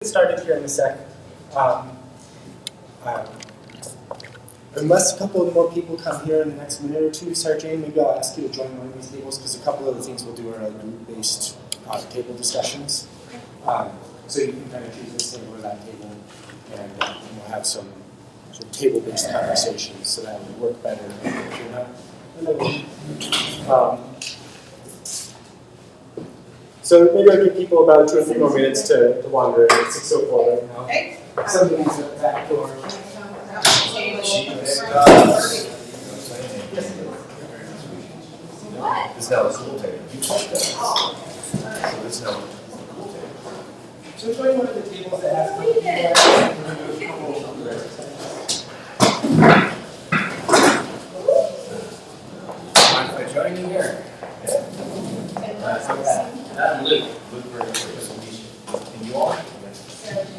Get started here in a sec. Unless a couple of more people come here in the next minute or two, Sarjane, maybe I'll ask you to join one of these tables because a couple of the things we'll do are like group-based table discussions. So you can kind of choose this table or that table, and we'll have some sort of table-based conversations so that will work better if you're not. So maybe I'll give people about 2 or 3 more minutes to wander. It's 6:04 right now. Okay. Somebody's at the back door. What? This now is cool table. You told us. So this now is cool table. So join one of the tables that has Mind if I join you here? I'm Luke. Luke for presentation. And you all? I'm happy.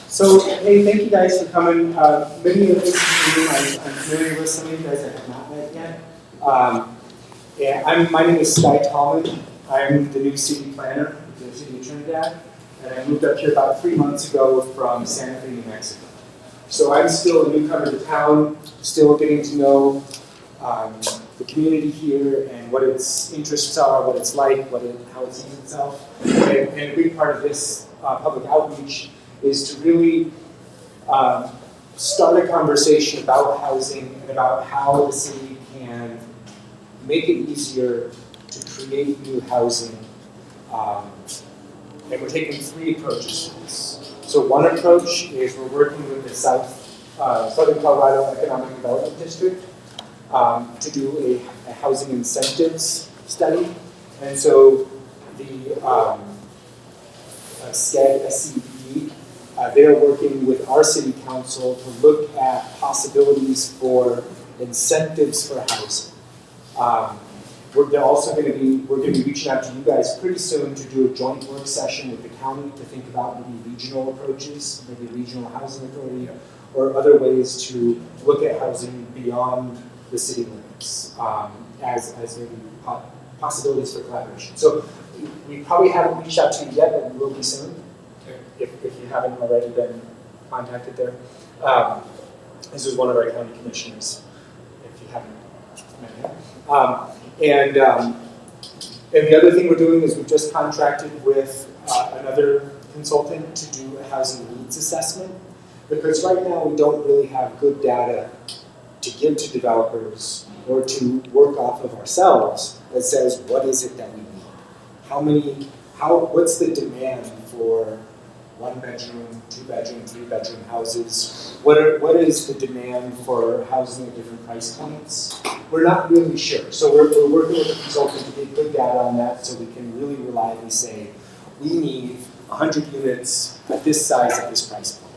So, hey, thank you guys for coming. Many of you I'm familiar with, some of you guys I have not met yet. My name is Sky Tallman. I'm the new city planner for the city of Trinidad, and I moved up here about 3 months ago from Santa Fe, New Mexico. So I'm still a newcomer to town, still getting to know the community here and what its interests are, what it's like, how it sees itself. And a big part of this public outreach is to really start a conversation about housing and about how the city can make it easier to create new housing. And we're taking 3 approaches to this. So one approach is we're working with the Southern Colorado Economic Development District to do a housing incentives study. And so the SCD, they're working with our city council to look at possibilities for incentives for housing. We're going to be reaching out to you guys pretty soon to do a joint work session with the county to think about maybe regional approaches, maybe regional housing authority, or other ways to look at housing beyond the city limits as maybe possibilities for collaboration. So we probably haven't reached out to you yet, but we will be soon. If you haven't already been contacted there. This is one of our county commissioners, if you haven't met him. And the other thing we're doing is we've just contracted with another consultant to do a housing needs assessment, because right now we don't really have good data to give to developers or to work off of ourselves that says what is it that we need. What's the demand for 1-bedroom, 2-bedroom, 3-bedroom houses? What is the demand for housing at different price points? We're not really sure. So we're working with a consultant to get good data on that so we can really reliably say, we need 100 units at this size at this price point,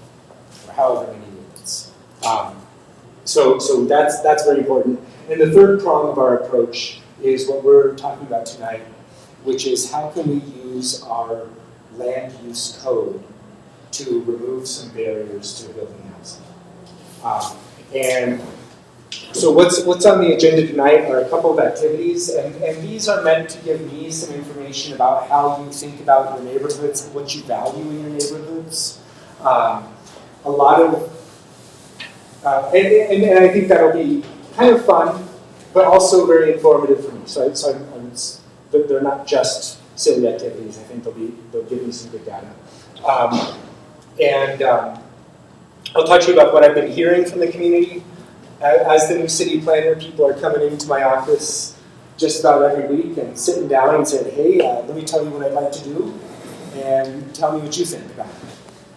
or however many units. So that's very important. And the third prong of our approach is what we're talking about tonight, which is how can we use our land use code to remove some barriers to building housing. And so what's on the agenda tonight are a couple of activities, and these are meant to give me some information about how you think about your neighborhoods, what you value in your neighborhoods. A lot of, and I think that'll be kind of fun, but also very informative for me. So they're not just silly activities. I think they'll give me some good data. I'll talk to you about what I've been hearing from the community. As the new city planner, people are coming into my office just about every week and sitting down and saying, hey, let me tell you what I'd like to do, and tell me what you think about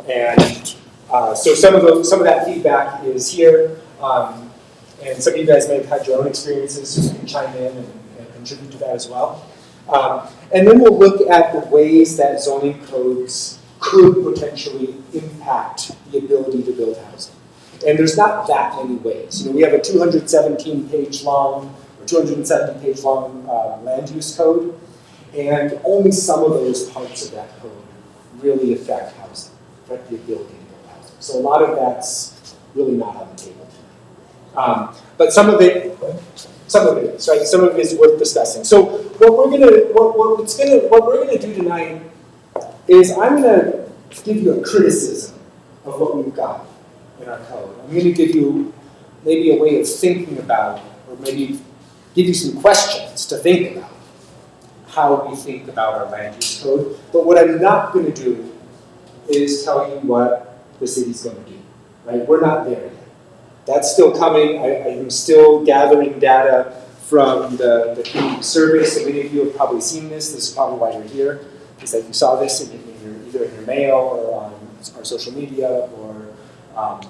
it. And so some of that feedback is here, and some of you guys may have had your own experiences, so you can chime in and contribute to that as well. And then we'll look at the ways that zoning codes could potentially impact the ability to build housing. And there's not that many ways. We have a 217-page long land use code, and only some of those parts of that code really affect housing. affect the ability to build housing. So a lot of that's really not on the table tonight. But some of it is, right? Some of it is worth discussing. So what we're gonna do tonight is I'm gonna give you a criticism of what we've got in our code. I'm gonna give you maybe a way of thinking about, or maybe give you some questions to think about how we think about our land use code. But what I'm not gonna do is tell you what the city's gonna do, right? We're not there yet. That's still coming. I am still gathering data from the community survey. So many of you have probably seen this. This is probably why you're here, is that you saw this either in your mail or on our social media or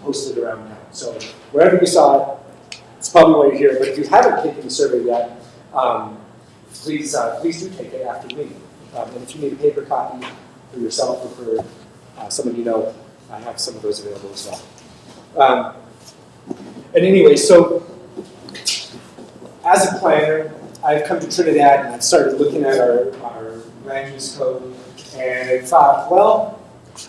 posted around town. So wherever you saw it, it's probably why you're here. But if you haven't taken the survey yet, please do take it after the meeting. And if you need a paper copy for yourself or for someone you know, I have some of those available as well. And anyway, so as a planner, I've come to Trinidad and I've started looking at our land use code, and I thought, well,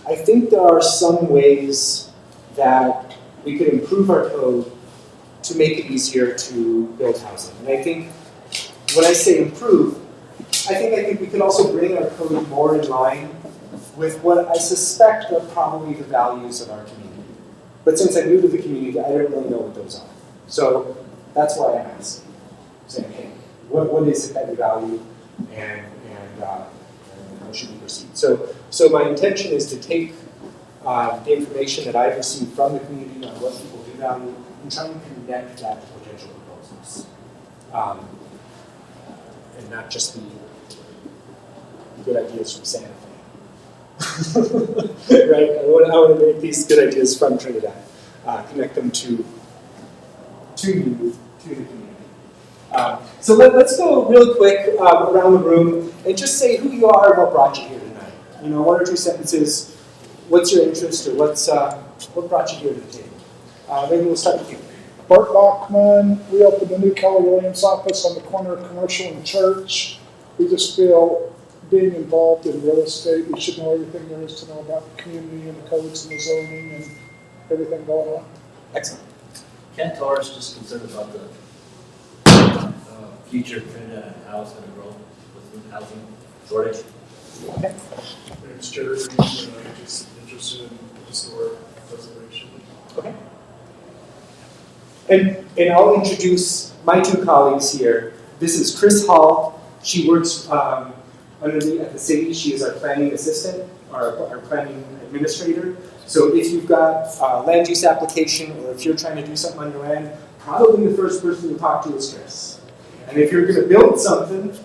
I think there are some ways that we could improve our code to make it easier to build housing. And I think when I say improve, I think we could also bring our code more in line with what I suspect are probably the values of our community. But since I'm new to the community, I don't really know what those are. So that's why I'm asking. Saying, hey, what is it that we value, and how should we proceed? So my intention is to take the information that I've received from the community on what people do value and try and connect that to potential proposals. And not just the good ideas from Santa Fe. Right? I want to make these good ideas from Trinidad, connect them to the community. So let's go real quick around the room and just say who you are and what brought you here tonight. You know, one or two sentences. What's your interest, or what brought you here to the table? Maybe we'll start with you. Bart Bachman. We opened a new Keller Williams office on the corner of Commercial and Church. We just feel being involved in real estate, we should know everything there is to know about the community and the codes and the zoning and everything going on. Excellent. Ken Torres, just concerned about the future of Trinidad and how it's going to grow with housing shortage. Okay. My name's Jared, and I'm just interested in historic preservation. Okay. And I'll introduce my two colleagues here. This is Chris Hall. She works under me at the city. She is our planning assistant, our planning administrator. So if you've got a land use application, or if you're trying to do something on your land, probably the first person you'll talk to is Chris. And if you're going to build something,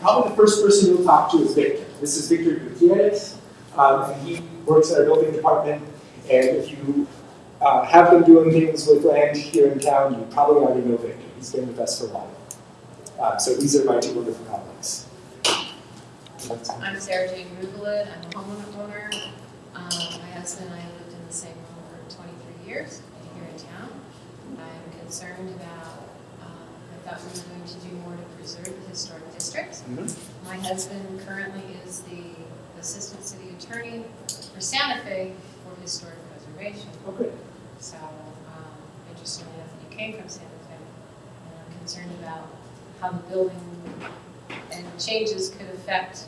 probably the first person you'll talk to is Victor. This is Victor Gutierrez, and he works at our building department. And if you have been doing things with land here in town, you probably already know Victor. He's been with us for a while. So these are my two wonderful colleagues. I'm Sarah Jane Rubelet. I'm a homeowner. My husband and I lived in the same home for 23 years here in town. I'm concerned about, I thought we were going to do more to preserve the historic district. Mm-hmm. My husband currently is the assistant city attorney for Santa Fe for historic preservation. Okay. So, interestingly enough, you came from Santa Fe. And I'm concerned about how the building and changes could affect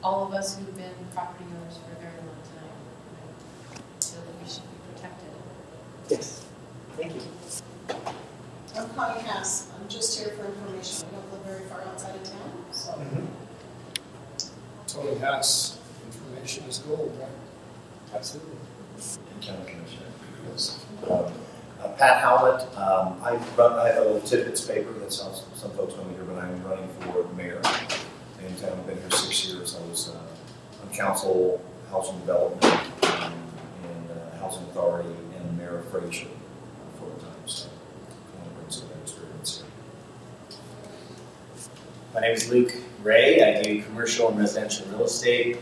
all of us who've been property owners for a very long time. I feel that we should be protected. Yes. Thank you. I'm Connie Hass. I'm just here for information. We don't live very far outside of town, so. Mm-hmm. Tony Hass, information is gold, right? Absolutely. County Commissioner. Yes. Pat Howlett. I have a little tidbits paper that some folks know me here, but I'm running for mayor in town. I've been here 6 years. I was on council, housing development, and housing authority, and mayor of Fraser for a time. So I want to bring some of that experience here. My name is Luke Ray. I do commercial and residential real estate,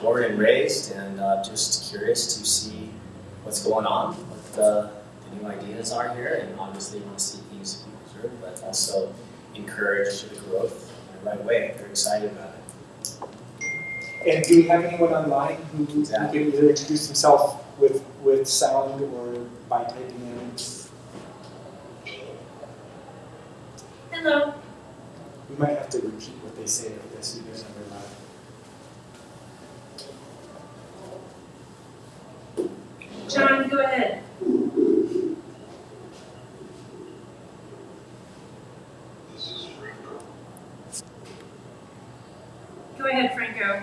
born and raised, and just curious to see what's going on, what the new ideas are here, and obviously want to see things be preserved, but also encourage the growth in the right way. They're excited about it. And do we have anyone online who can either introduce himself with sound or by typing in? Hello. We might have to repeat what they say if the speakers are very loud. John, go ahead. Go ahead, Franco.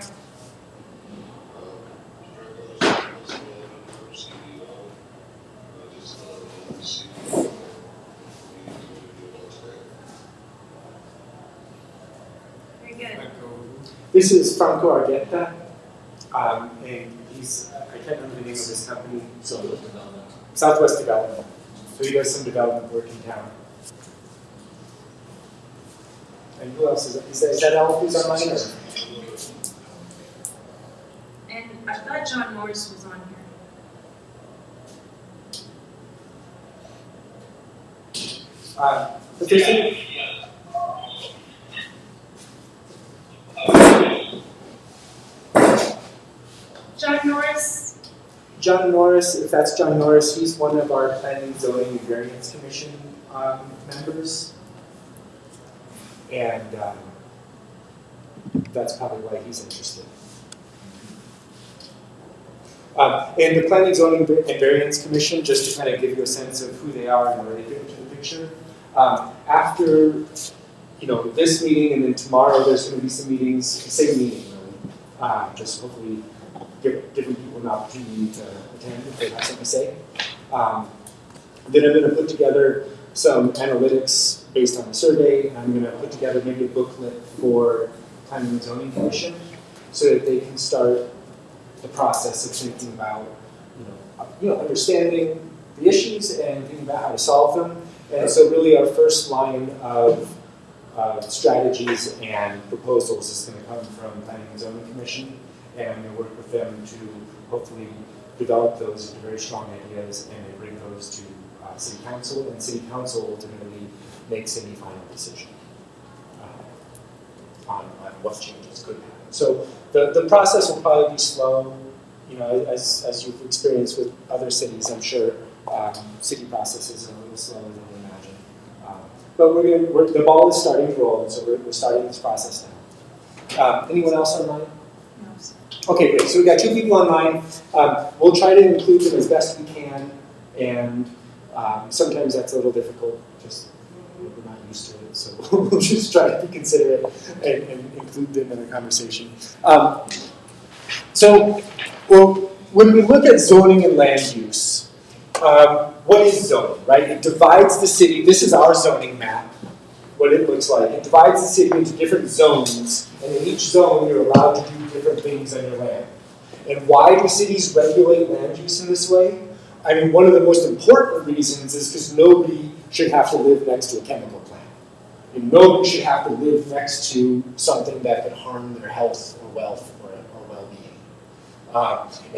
Very good. This is Franco Argueta, and he's, I can't remember the name of his company. Southwest Development. So he does some development work in town. And who else is that all who's online? Or? And I thought John Morris was on here. But there's a, John Norris? John Norris, if that's John Norris, he's one of our Planning, Zoning, and Variance Commission members. And that's probably why he's interested. And the Planning, Zoning, and Variance Commission, just to kind of give you a sense of who they are and where they fit into the picture. After this meeting and then tomorrow, there's going to be some meetings, same meeting really, just hopefully give different people an opportunity to attend if they have something to say. Then I'm going to put together some analytics based on the survey. I'm going to put together maybe a booklet for Planning and Zoning Commission so that they can start the process of thinking about, understanding the issues and thinking about how to solve them. And so really our first line of strategies and proposals is going to come from Planning and Zoning Commission. And I'm going to work with them to hopefully develop those into very strong ideas and then bring those to City Council. And City Council ultimately makes any final decision on what changes could happen. So the process will probably be slow, as you've experienced with other cities, I'm sure. City processes are a little slower than we imagine. But the ball is starting to roll, and so we're starting this process now. Anyone else online? No. Okay, great. So we got 2 people online. We'll try to include them as best we can, and sometimes that's a little difficult. Just we're not used to it, so we'll just try to be considerate and include them in the conversation. When we look at zoning and land use, what is zoning, right? It divides the city. This is our zoning map, what it looks like. It divides the city into different zones, and in each zone you're allowed to do different things on your land. And why do cities regulate land use in this way? I mean, one of the most important reasons is because nobody should have to live next to a chemical plant. And nobody should have to live next to something that could harm their health or wealth or well-being.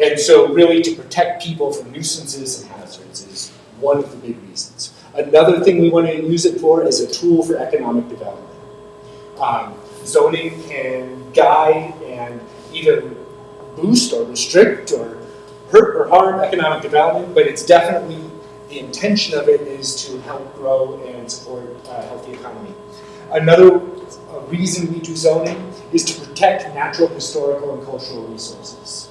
And so really to protect people from nuisances and hazards is one of the big reasons. Another thing we want to use it for is a tool for economic development. Zoning can guide and either boost or restrict or hurt or harm economic development, but it's definitely, the intention of it is to help grow and support a healthy economy. Another reason we do zoning is to protect natural, historical, and cultural resources.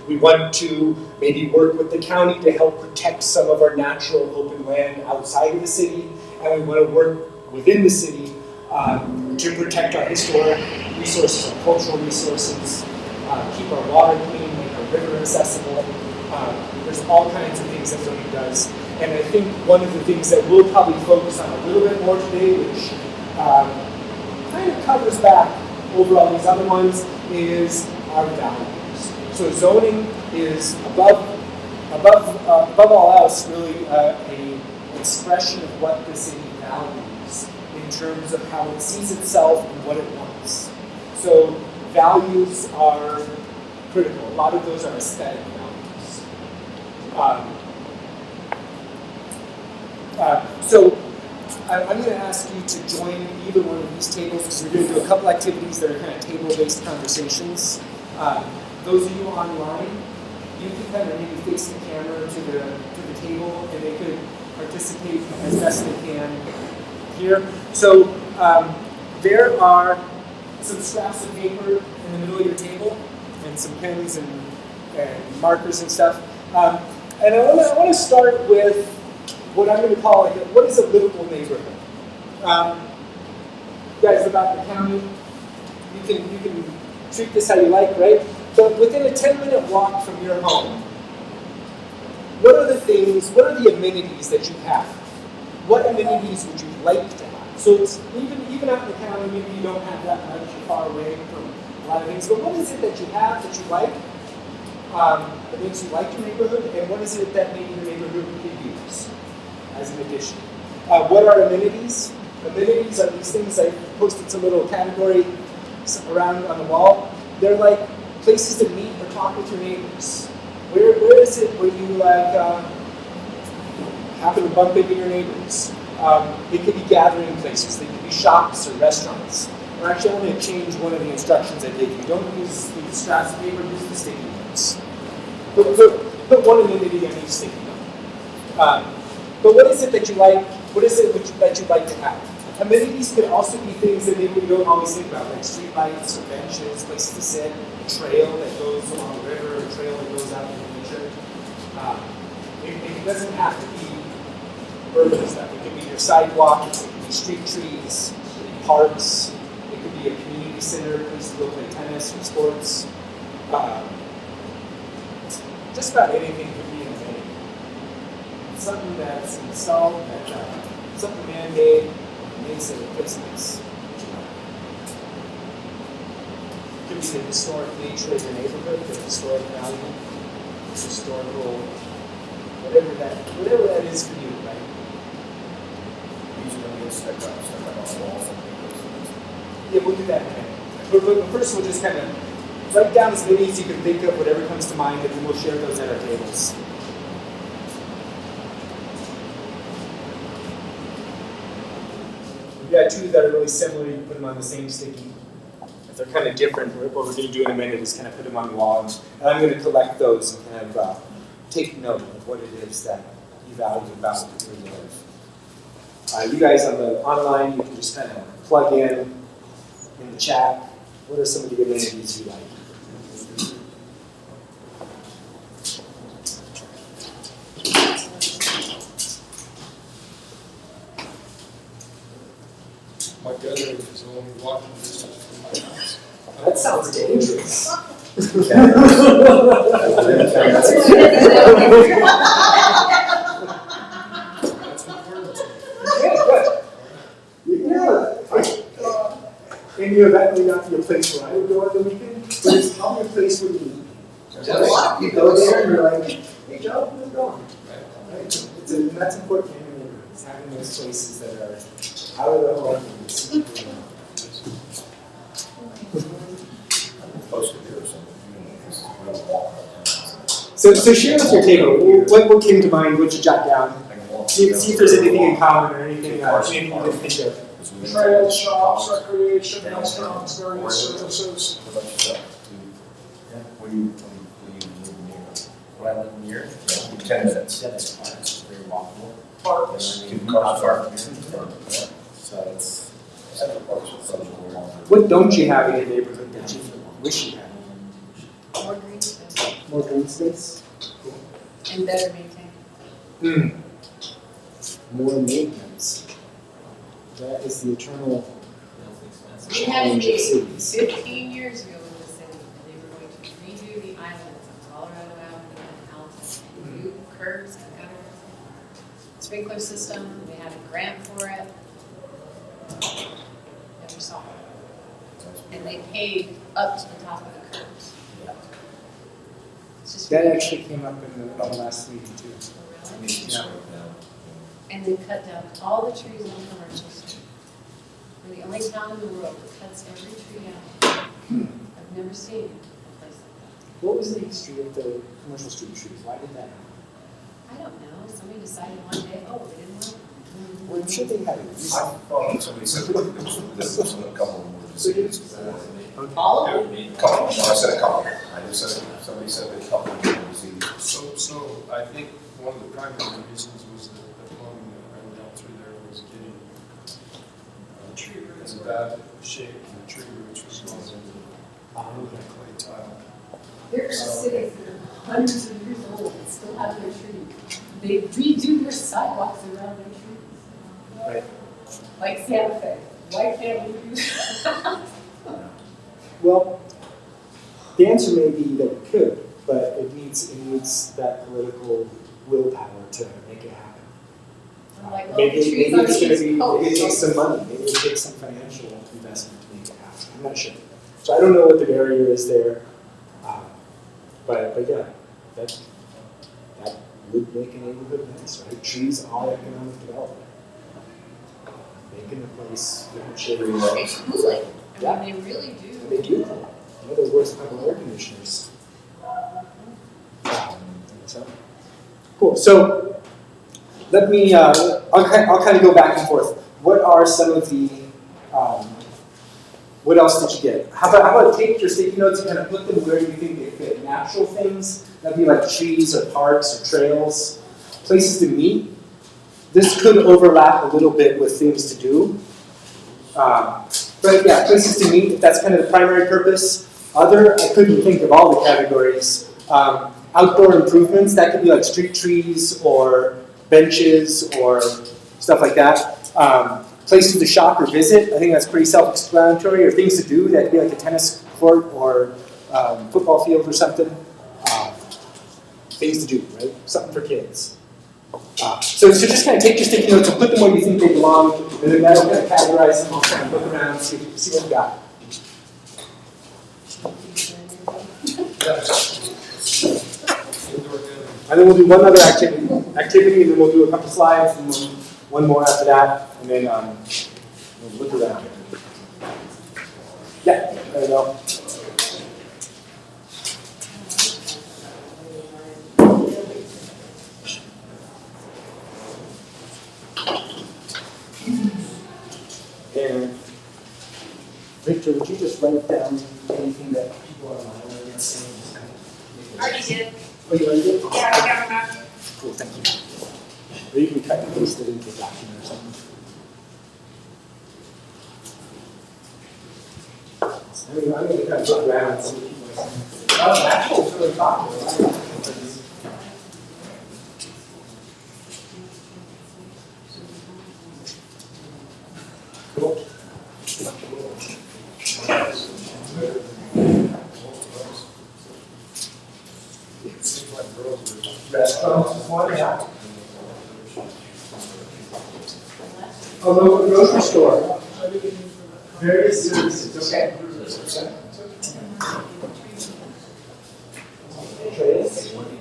We want to maybe work with the county to help protect some of our natural open land outside of the city, and we want to work within the city to protect our historic resources, our cultural resources, keep our water clean, make our river accessible. There's all kinds of things that zoning does. And I think one of the things that we'll probably focus on a little bit more today, which kind of covers back over all these other ones, is our values. So zoning is above all else really an expression of what the city values in terms of how it sees itself and what it wants. So values are critical. A lot of those are aesthetic values. So I'm going to ask you to join either one of these tables because we're going to do a couple activities that are kind of table-based conversations. Those of you online, you can kind of maybe face the camera to the table, and they could participate as best they can here. So there are some scraps of paper in the middle of your table, and some pens and markers and stuff. And I want to start with what I'm going to call what is a livable neighborhood. You guys about the county, you can treat this how you like, right? But within a 10-minute walk from your home, what are the amenities that you have? What amenities would you like to have? So it's even out in the county, maybe you don't have that much, you're far away from a lot of things, but what is it that you have that you like, that makes you like your neighborhood, and what is it that maybe your neighborhood could use as an addition? What are amenities? Amenities are these things. I posted some little category around on the wall. They're like places to meet or talk with your neighbors. Where is it where you happen to bump into your neighbors? It could be gathering places. They could be shops or restaurants. Or actually, I'm going to change one of the instructions I gave you. Don't use the scraps of paper, use the sticky notes. Put one amenity on each sticky note. But what is it that you like? What is it that you'd like to have? Amenities could also be things that maybe we don't always think about, like street lights or benches, places to sit, a trail that goes along the river, a trail that goes out into nature. It doesn't have to be urban stuff. It could be your sidewalk, it could be street trees, it could be parks, it could be a community center, a place to go play tennis or sports. Just about anything could be an amenity. Something that's installed, something man-made, makes it a place nice. It could be the historic nature of your neighborhood, the historic value, the historical, whatever that is for you, right? Usually we stuck on the walls. Yeah, we'll do that in a minute. But first we'll just kind of write down as many as you can think of, whatever comes to mind, and then we'll share those at our tables. We've got two that are really similar. You can put them on the same sticky. If they're kind of different, what we're going to do in a minute is kind of put them on the wall. And I'm going to collect those and kind of take note of what it is that you value about where you live. You guys on the online, you can just kind of plug in the chat. What are some of the amenities you like? My gutter is only walking distance from my house. That sounds dangerous. That's important. And that may not be a place where I would go on the weekend, but it's probably a place where you eat. You go there and you're like, hey Joe, how's it going? Right? And that's important in your neighborhoods, having those places that are out of the home. Posted here or something. So share with your table. What came to mind? What you jot down? See if there's anything in common or anything you can think of. Trails, shops, recreation, restaurants, various services. What about yourself? What do you live near? What I live near, 10 minutes. yeah, there's parks, very walkable. Parks. Not far. So it's Central Parks are such a weird. What don't you have in your neighborhood that you wish you had? More green space More green space? and better maintained. More maintenance. That is the eternal We had a challenge of meeting cities. 15 years ago with the city, and they were going to redo the islands on Colorado Avenue and Alton. New curbs and gutters, sprinkler system, they had a grant for it. Never saw it. And they paid up to the top of the curbs. It's just That really- actually came up in the last meeting too. I need to slow it down. And they cut down all the trees on Commercial Street. We're the only town in the world that cuts every tree out. I've never seen a place like What was the history of the commercial street trees? Why did that happen? that. I don't know, somebody decided one day, oh, they didn't want it. Well, I'm sure they had a I reason. thought somebody said that there was a couple of more diseases. All of them? Couple, no, I said a couple. I just said, somebody said a couple. So I think one of the primary reasons was that the plumbing that ran down through there was getting in bad shape, and the tree roots were going into the clay tile. There are cities that are hundreds of years old and still have their trees. They redo their sidewalks around their trees. Right. Like Santa Fe. Why can't we do that? Well, the answer may be that it could, but it needs that political willpower to make it happen. Like, oh, Maybe the trees it's on going to East be, Coast. maybe it takes some money, maybe it takes some financial investment to make it happen. I'm not sure. So I don't know what the barrier is there, but yeah, that would make a neighborhood nice, right? Trees are economic development. Making the place different shade. It's cooling. Yeah. I mean, they really do. They do. You know, they're worse than air conditioners. So, cool. So let me. I'll kind of go back and forth. What are some of the? What else did you get? How about take your sticky notes and kind of put them where you think they fit? Natural things, that'd be like trees or parks or trails. Places to meet. This could overlap a little bit with things to do. But yeah, places to meet, if that's kind of the primary purpose. Other, I couldn't think of all the categories. Outdoor improvements, that could be like street trees or benches or stuff like that. Places to shop or visit, I think that's pretty self-explanatory. Or things to do, that could be like a tennis court or football field or something. Things to do, right? Something for kids. So just kind of take your sticky notes and put them where you think they belong, and then that'll kind of categorize them. I'll kind of look around and see what we got. And then we'll do one other activity, and then we'll do a couple slides, and then one more after that, and then we'll look around. Yeah, there we go. And Victor, would you just write down anything that people are online are saying? Already did. Oh, you already did? Yeah, I got them. Cool, thank you. Or you can cut and paste it into a document or something. I'm going to kind of look around and see what people are saying. Oh, actually, it's really popular. Cool. Restaurants is one, yeah. A local grocery store. Various services, okay.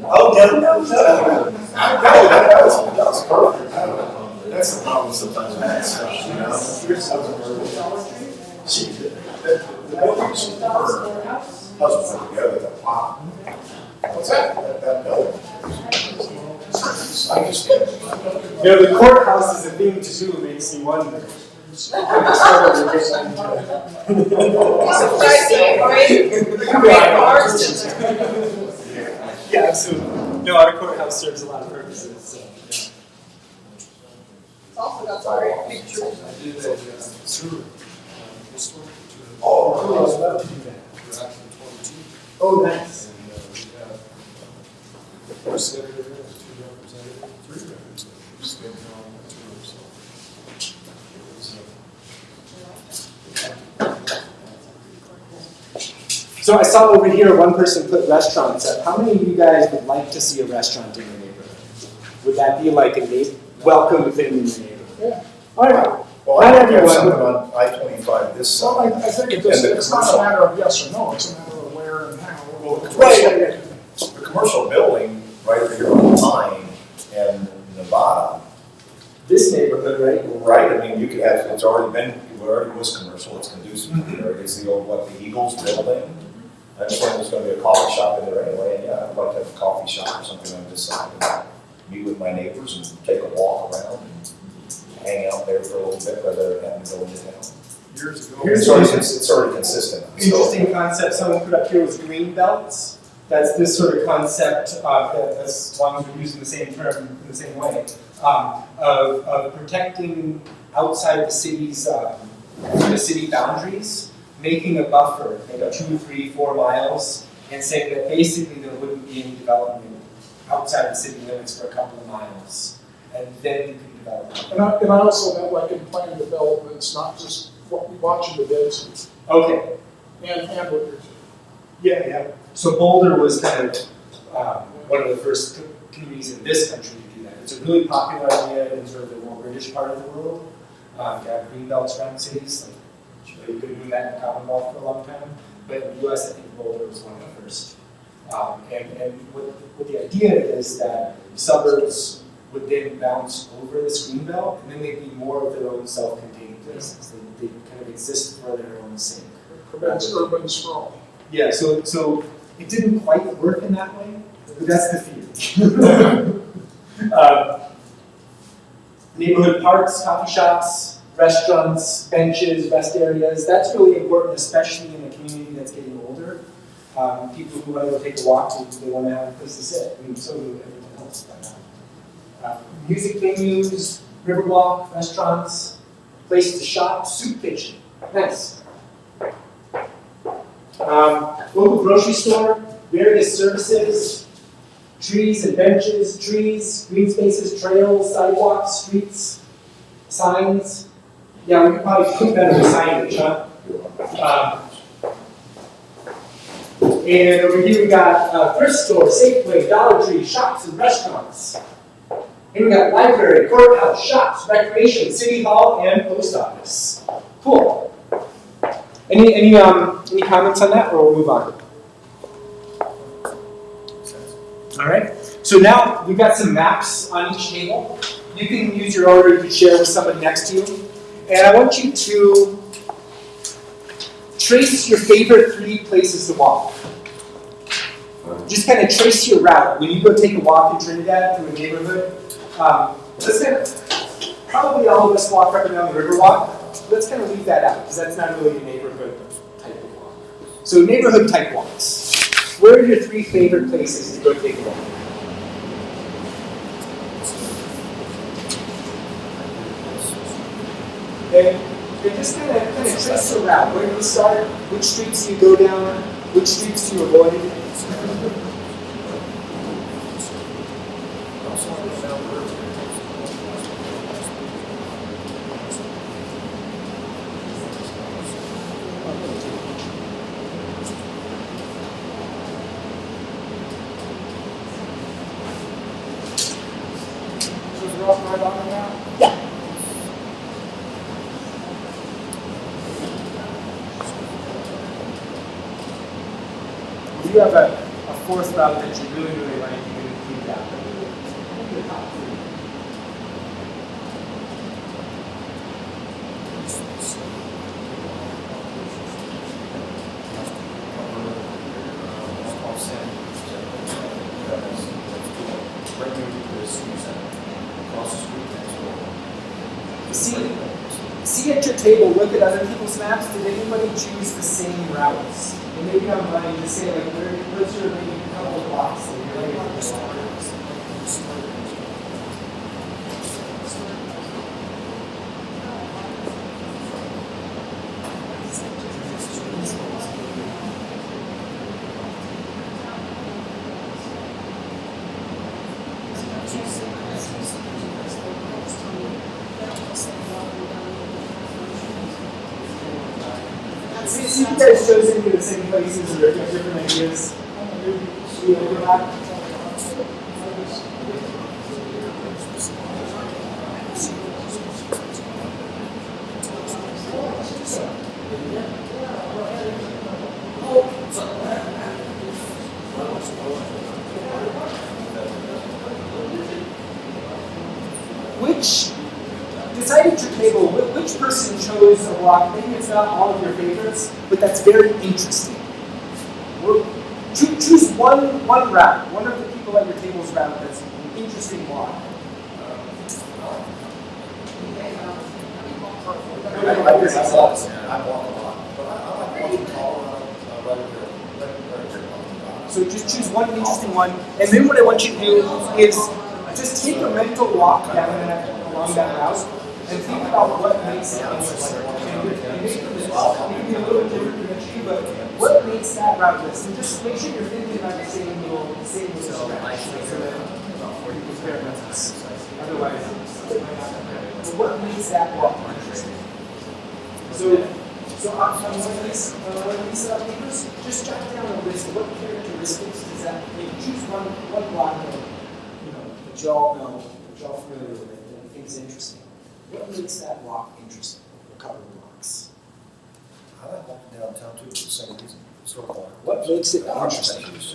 Oh, no. That was perfect. That's the problem sometimes with that stuff, you know? The building's her husband put together, that wow. What's that? That building. I just You know, the courthouse is a thing to do, makes me wonder. Yeah, absolutely. No, our courthouse serves a lot of purposes. So, yeah. It's also got some great pictures. I did a sewer this one. Oh, cool. I would love to do that. Back in 22. Oh, nice. And we have one senator, 2 representatives, 3 representatives, staying on that tour, so. So I saw over here one person put restaurants up. How many of you guys would like to see a restaurant in your neighborhood? Would that be like a welcome thing in your neighborhood? Yeah. All right. Well, I think there's something on I-25 this Well, I side. think it's not a matter of yes or no, it's a matter of where and how. Well, the commercial building right here on Pine and Nevada, This neighborhood, right? right? I mean, you could have, it already was commercial, it's conducive to the area. It's the old, the Eagles building. I understand there's gonna be a coffee shop in there anyway, and yeah, I'd like to have a coffee shop or something on this side. And meet with my neighbors and take a walk around and hang out there for a little bit rather than having to go into town. years ago. It's already consistent. So- Interesting concept someone put up here was green belts. That's this sort of concept, as long as we're using the same term in the same way, of protecting outside the city's the city boundaries, making a buffer, maybe 2, 3, 4 miles, and saying that basically there wouldn't be any development outside the city limits for a couple of miles, and then you could develop. And I also meant like in planned developments, not just watching the densities Okay. and what you're doing. Yeah. So Boulder was kind of one of the first communities in this country to do that. It's a really popular idea in sort of the more British part of the world. To have green belts around cities. Like, you couldn't do that in the Commonwealth for a long time. But in the US, I think Boulder was one of the first. And what the idea is that suburbs would then bounce over this green belt, and then they'd be more of their own self-contained places. They kind of exist for their own sake. Prevents urban sprawl. Yeah, so it didn't quite work in that way, but that's the theory. Neighborhood parks, coffee shops, restaurants, benches, rest areas, that's really important, especially in a community that's getting older. People who want to go take a walk, they want to have a place to sit, and so do everyone else by now. Music venues, riverwalk, restaurants, place to shop, soup kitchen, nice. Local grocery store, various services, trees and benches, trees, green spaces, trails, sidewalks, streets, signs. Yeah, we could probably put better signage, huh? And over here we got thrift store, Safeway, Dollar Tree, shops and restaurants. And we got library, courthouse, shops, recreation, city hall, and post office. Cool. Any comments on that, or we'll move on? All right. So now we've got some maps on each table. You can use your own, or you can share with somebody next to you. And I want you to trace your favorite 3 places to walk. Just kind of trace your route. When you go take a walk in Trinidad through a neighborhood, probably all of us walk up and down the river walk. Let's kind of leave that out, because that's not really a neighborhood type of walk. So neighborhood type walks. Where are your 3 favorite places to go take a walk? And just kind of trace the route. Where do you start? Which streets do you go down? Which streets do you avoid? If you have a 4th route that you really, really like, you can include that. The top 3. See at your table, look at other people's maps. Did anybody choose the same routes? And maybe online, just say, like, where's your maybe a couple of blocks that you're ready for the start? See if you guys chose any of the same places or different ideas. Do you overlap? Decide at your table which person chose a walk. Maybe it's not all of your favorites, but that's very interesting. Choose one route, one of the people at your table's route that's an interesting walk. I like this. I walk a lot, but I like walking Colorado, right here. So just choose one interesting one, and then what I want you to do is just take a mental walk along that route and think about what makes it interesting. And maybe a little different than what you do, but what makes that route list? And just make sure you're thinking about the same little strategy so that you compare notes. Otherwise, it might not compare. But what makes that walk interesting? So on one of these papers, just jot down a list of what characteristics does that make. Choose one block that that you all know, that you're all familiar with, that you think is interesting. What makes that block interesting? A couple of blocks. I like walking downtown too, for the same reason. What makes it interesting? It's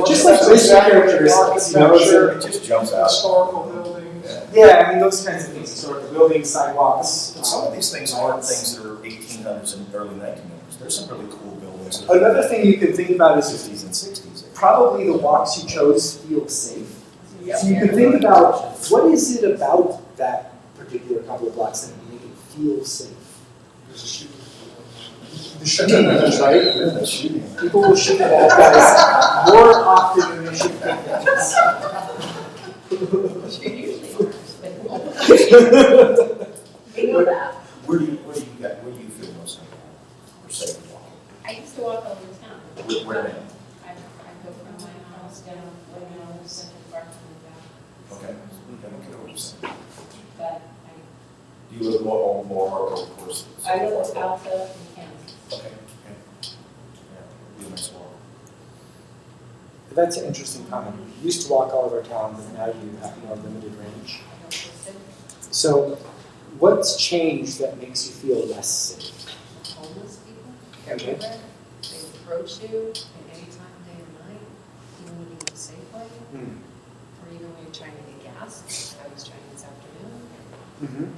Just like list of characteristics, it just jumps out. Historical buildings. Yeah, I mean those kinds of things. Historical buildings, sidewalks. But some of these things aren't things that are 1800s and early 1900s. There's some really cool buildings. Another thing you can think about is 50s and 60s. probably the walks you chose feel safe. So you can think about what is it about that particular couple of blocks that make it feel safe. The shooting range, right? People will shoot at guys more often than they shoot picnics. We know that. Where do you feel most safe walking? I used to walk all over town. Where? I go from my house down, Central Park and back. Okay. I don't get what you're saying. But Do you live more of course? I live in Alpha and Kansas. Okay. Yeah. Be a nice walk. That's an interesting comment. You used to walk all over town, but now you have more limited range. I don't feel safe. So, what's changed that makes you feel less safe? Homeless people, Okay. everywhere, they approach you at any time of day or night, even when you're in a Safeway, or even when you're trying to get gas. I was trying this afternoon,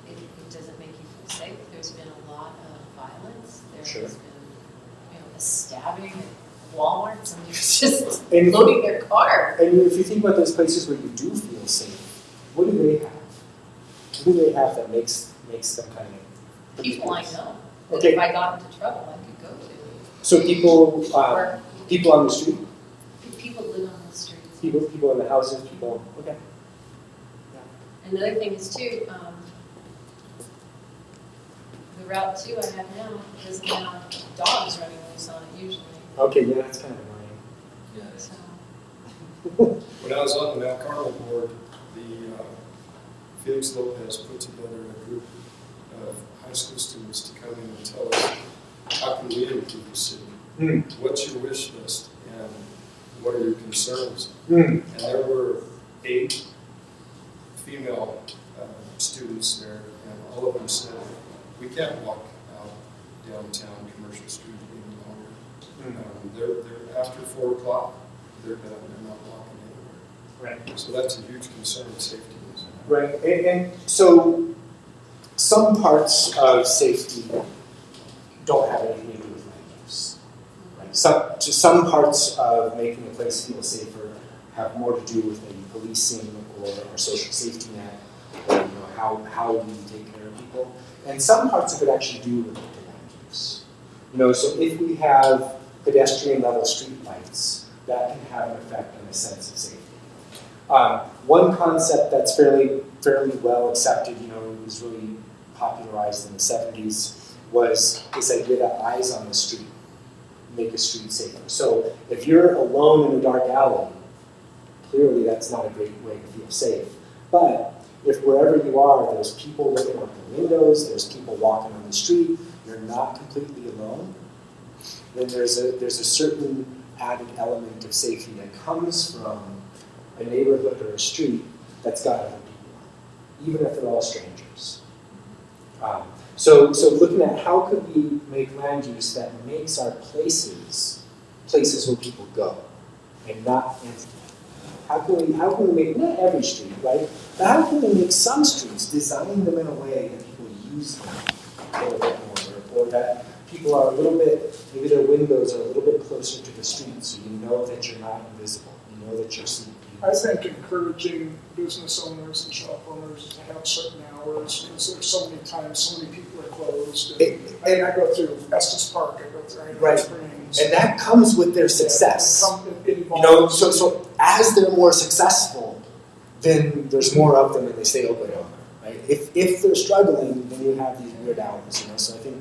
and it doesn't make you feel safe. There's been a lot of violence. There Sure. has been, a stabbing at Walmart. Somebody's just And loading their car. And if you think about those places where you do feel safe, what do they have? What do they have that makes them kind of People I know. That Okay. if I got into trouble, I could go to. So people, Or people on the street, people live on the streets. people in the houses, people. Okay. Another thing is too, the Route 2 I have now doesn't have dogs running loose on it usually. Okay, yeah, that's kind of annoying. So, When I was on the Mount Carmel board, Felix Lopez put together a group of high school students to come in and tell us, how can we improve the city? What's your wish list? And what are your concerns? And there were 8 female students there, and all of them said, we can't walk out downtown Commercial Street any longer. They're after 4 o'clock, they're done, they're not walking anywhere. Right. So that's a huge concern, safety is. Right, and so some parts of safety don't have anything to do with land use. Right? Some parts of making a place feel safer have more to do with maybe policing or social safety net, or how we take care of people. And some parts of it actually do relate to land use. So if we have pedestrian level street lights, that can have an effect on the sense of safety. One concept that's fairly well accepted, was really popularized in the 70s, was this idea that eyes on the street make a street safer. So if you're alone in a dark alley, clearly that's not a great way to feel safe. But if wherever you are, there's people looking out the windows, there's people walking on the street, you're not completely alone, then there's a certain added element of safety that comes from a neighborhood or a street that's got other people, even if they're all strangers. So looking at how could we make land use that makes our places where people go, and not empty. How can we make, not every street, right? But how can we make some streets, design them in a way that people use them a little bit more, or that people are a little bit, maybe their windows are a little bit closer to the street, so you know that you're not invisible, you know that you're seen. I think encouraging business owners and shop owners to have certain hours, because there's so many times, so many people are closed. And I go through Estes Park, I go through Idaho Right. Springs. And that comes with their success. It You know, involves- so as they're more successful, then there's more of them and they stay open longer, right? If they're struggling, then you have these weird hours, you know, so I think,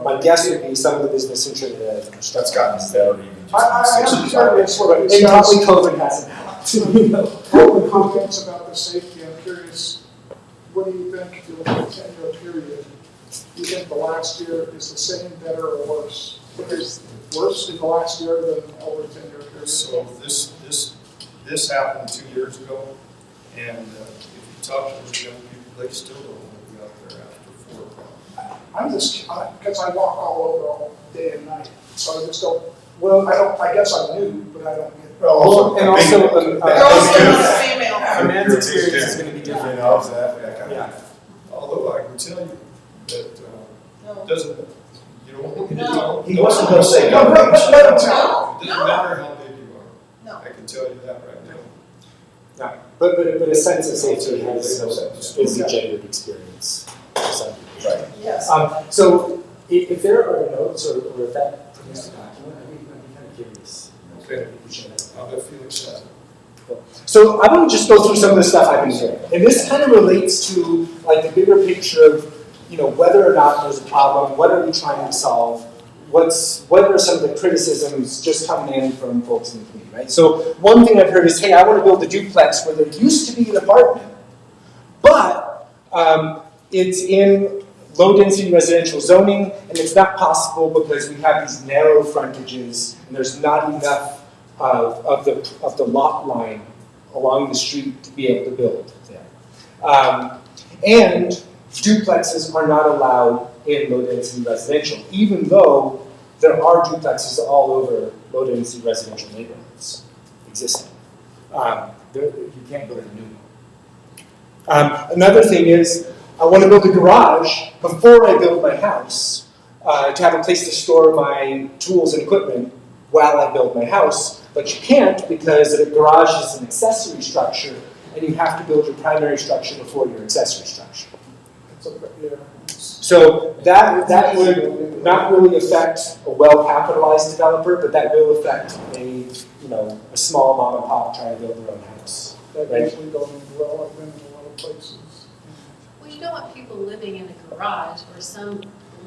my guess would be some of the business in Trinidad are That's struggling. gotten better even just. I'm curious what And it probably says. COVID hasn't helped, you know. All the comments about the safety, I'm curious, what do you think, if you look at a 10-year period, do you think the last year is the same, better, or worse? Is it worse in the last year than over a 10-year period? So this happened 2 years ago, and if you talk to those young people, they still don't want to be out there after 4 o'clock. I'm just, because I walk all over all day and night, so I just don't, well, I guess I'm new, but I don't get. Also, and also, You're also not a female. a man's experience is gonna be different. You know, exactly, that kind of. Yeah. Although I can tell you that, No. doesn't, you don't want me to No. tell. He wasn't gonna say No, no. let him tell. It doesn't matter how big you are. No. I can tell you that right now. Yeah, but a sense of safety is a gendered experience. for some people. Right. Yes. So if there are notes or if that produced a document, I'd be kind of curious. Okay. We should have- I'll bet Felix has it. So I want to just go through some of the stuff I've been hearing. And this kind of relates to like the bigger picture of, you know, whether or not there's a problem, what are we trying to solve, what are some of the criticisms just coming in from folks in the community, right? So one thing I've heard is, hey, I want to build a duplex where there used to be an apartment, but it's in low-density residential zoning, and it's not possible because we have these narrow frontages, and there's not enough of the lot line along the street to be able to build there. And duplexes are not allowed in low-density residential, even though there are duplexes all over low-density residential neighborhoods existing. You can't build a new one. Another thing is, I want to build a garage before I build my house to have a place to store my tools and equipment while I build my house, but you can't because a garage is an accessory structure and you have to build your primary structure before your accessory structure. So that would not really affect a well-capitalized developer, but that will affect a small mom and pop trying to build their own house. That Right. usually goes well, I've been in a lot of places. Well, you don't want people living in a garage or some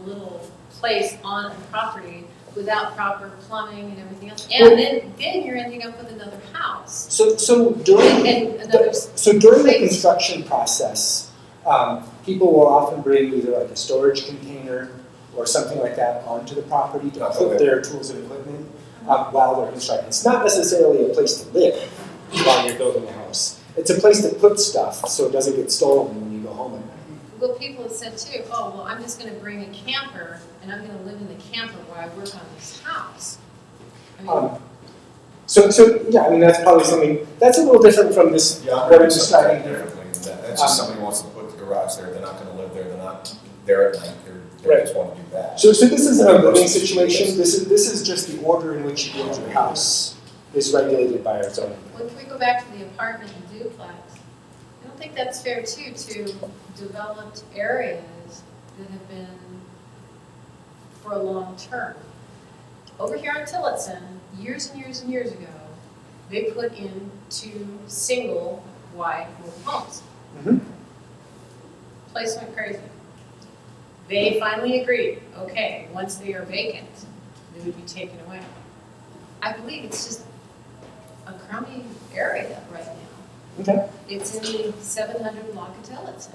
little place on a property without proper plumbing and everything else. And then you're ending up with another house. So during And another, the construction process, people will often bring either like a storage container or something like that onto the property to put their tools and equipment while they're constructing. It's not necessarily a place to live while you're building a house. It's a place to put stuff so it doesn't get stolen when you go home at night. well, people have said too, oh, well, I'm just gonna bring a camper and I'm gonna live in the camper while I work on this house. I mean, So yeah, I mean that's probably something that's a little different from this. Yeah, I'm what I'm going to describing describe here. differently than that. That's just somebody who wants to put the garage there, they're not gonna live there, they're not there at night, they just wanna do that. So this isn't a living situation. This is just the order in which you build your house is regulated by our zoning. Well, if we go back to the apartment and duplex, I don't think that's fair too, to developed areas that have been for a long term. Over here on Tillotson, years and years and years ago, they put in 2 single wide roof homes. Mhm. Place went crazy. They finally agreed, okay, once they are vacant, they would be taken away. I believe it's just a crummy area right now. Okay. It's in the 700 block of Tillotson.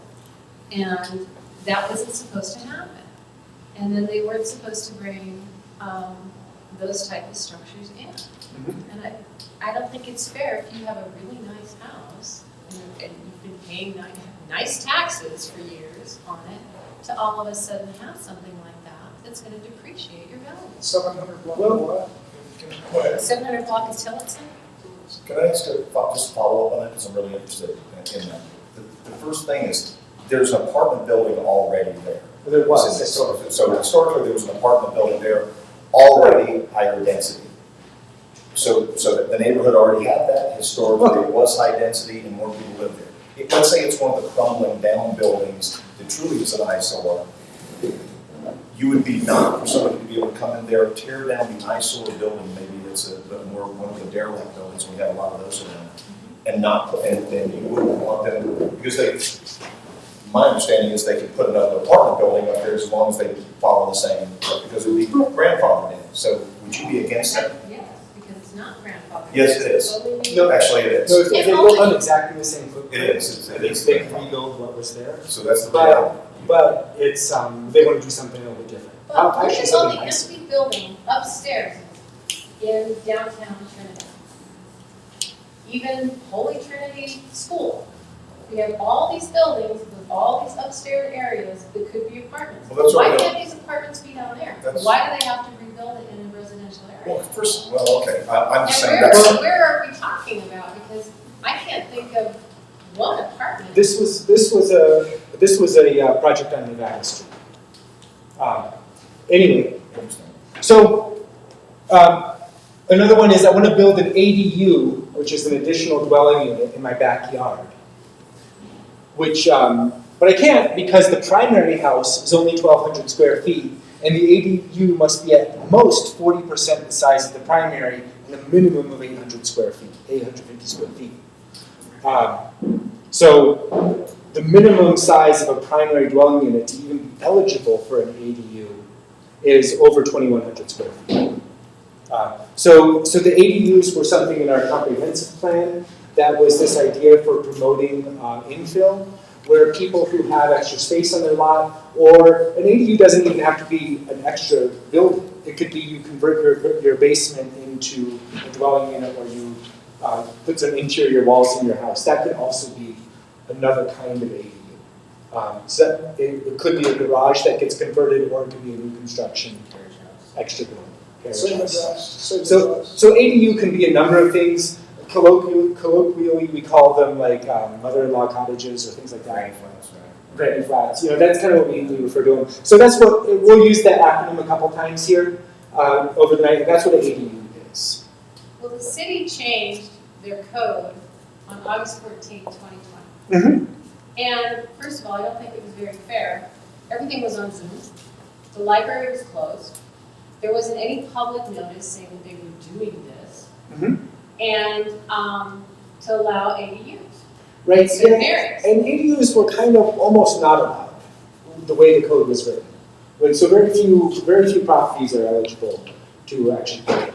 And that wasn't supposed to happen. And then they weren't supposed to bring those type of structures in. Mhm. And I don't think it's fair if you have a really nice house and you've been paying nice taxes for years on it, to all of a sudden have something like that that's gonna depreciate your value. 700 block Well- what? Go ahead. 700 block of Tillotson? Can I ask just follow up on that, because I'm really interested in that. The first thing is, there's an apartment building already there. There was. So historically, there was an apartment building there, already higher density. So the neighborhood already had that, historically, it was high density and more people lived there. Let's say it's one of the crumbling down buildings that truly is an eyesore, you would be not for somebody to be able to come in there, tear down the eyesore building, maybe it's more one of the derelict buildings, we have a lot of those around, and you wouldn't want them, because my understanding is they could put another apartment building up there as long as they follow the same, because it would be grandfathered in. So would you be against that? Yes, because it's not grandfathered. Yes, it is. Totally No, actually it is. No, if they built on exactly the same footprint. It is. They can rebuild what was there. So that's the reality. But it's, they want to do something a little bit different. But look Actually, at all something the nice. empty building upstairs in downtown Trinidad. Even Holy Trinity School. We have all these buildings with all these upstairs areas that could be apartments. Well, that's Why what I- can't these apartments be down there? That's- Why do they have to rebuild it in a residential area? Well, okay, I'm just saying And that's. where are we talking about? Because I can't think of one apartment. This was a project on Nevada Street. Anyway, so another one is I want to build an ADU, which is an additional dwelling unit in my backyard. Which, but I can't because the primary house is only 1,200 square feet, and the ADU must be at most 40% the size of the primary and a minimum of 800 square feet, 850 square feet. So the minimum size of a primary dwelling unit to even be eligible for an ADU is over 2,100 square feet. So the ADUs were something in our comprehensive plan. That was this idea for promoting infill, where people who have extra space on their lot, or an ADU doesn't even have to be an extra building. It could be you convert your basement into a dwelling unit where you put some interior walls in your house. That could also be another kind of ADU. So it could be a garage that gets converted, or it could be a new construction, extra building. Same address, same So address. ADU can be a number of things. Colloquially, we call them like mother-in-law cottages or things like that. Granny flats. You know, that's kind of what we refer to them. So that's what we'll use that acronym a couple times here over the night. That's what an ADU is. Well, the city changed their code on August 14, 2020. Mm-hmm. And first of all, I don't think it was very fair. Everything was on Zoom. The library was closed. There wasn't any public notice saying that they were doing this. Mm-hmm. And to allow ADUs. Right. So various. And ADUs were kind of almost not allowed the way the code was written. Right, so very few properties are eligible to actually build.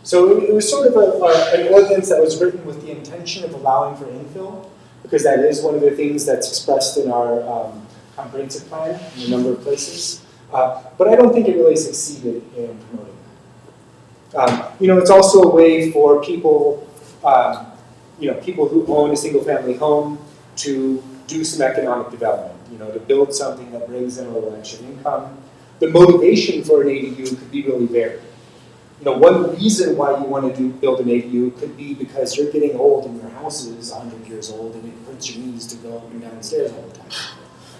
So it was sort of an ordinance that was written with the intention of allowing for infill, because that is one of the things that's expressed in our comprehensive plan in a number of places. But I don't think it really succeeded in promoting that. You know, it's also a way for people, people who own a single-family home to do some economic development. You know, to build something that brings in a little extra income. The motivation for an ADU could be really varied. You know, one reason why you want to build an ADU could be because you're getting old and your house is 100 years old and it hurts your knees to go up and down the stairs all the time.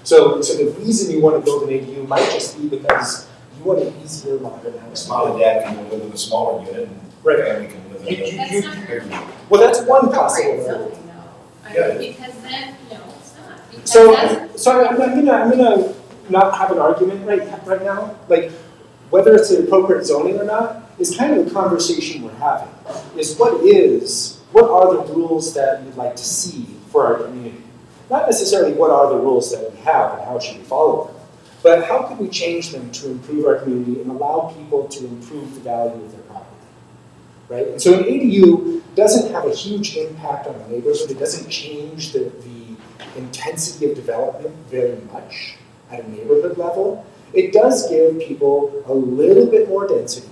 So the reason you want to build an ADU might just be because you want an easier, modern house. Mom and dad can live in a smaller unit, and Right. family can live in a That's not bigger unit. Well, that's one appropriate possible. zoning, though. I Yeah. mean, because then, no, it's not. Because So that's, I'm gonna not have an argument right now. Like whether it's an appropriate zoning or not is kind of the conversation we're having. Is what are the rules that we'd like to see for our community? Not necessarily what are the rules that we have and how should we follow them, but how could we change them to improve our community and allow people to improve the value of their property, right? And so an ADU doesn't have a huge impact on the neighborhood. It doesn't change the intensity of development very much at a neighborhood level. It does give people a little bit more density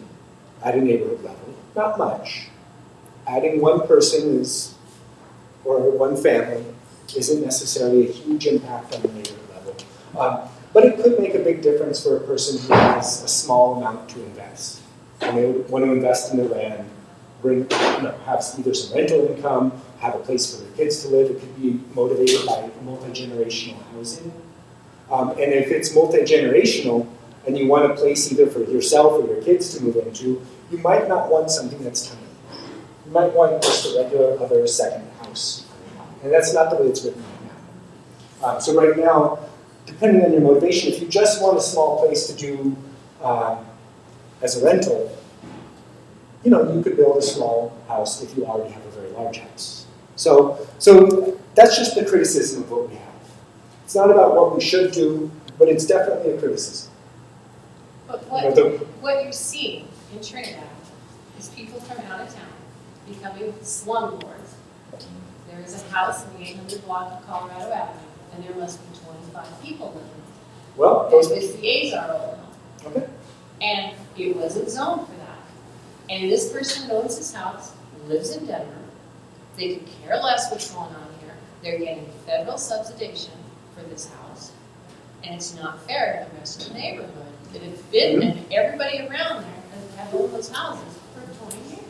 at a neighborhood level, not much. Adding one person or one family isn't necessarily a huge impact on the neighborhood level. But it could make a big difference for a person who has a small amount to invest. And they want to invest in their land, have either some rental income, have a place for their kids to live. It could be motivated by multi-generational housing. And if it's multi-generational and you want a place either for yourself or your kids to move into, you might not want something that's tiny. You might want just a regular other second house. And that's not the way it's written right now. So right now, depending on your motivation, if you just want a small place to do as a rental, you know, you could build a small house if you already have a very large house. So that's just the criticism of what we have. It's not about what we should do, but it's definitely a criticism. But You know, what you're seeing in Trinidad is people from out of town becoming slumlords. There is a house in the 800 block of Colorado Avenue, and there must be 25 people living. Well, And those, this the are old enough. okay. And it wasn't zoned for that. And this person that owns this house lives in Denver. They could care less what's going on here. They're getting federal subsidization for this house. And it's not fair to the rest of the neighborhood that it's been, and everybody around there has had all those houses for 20 years.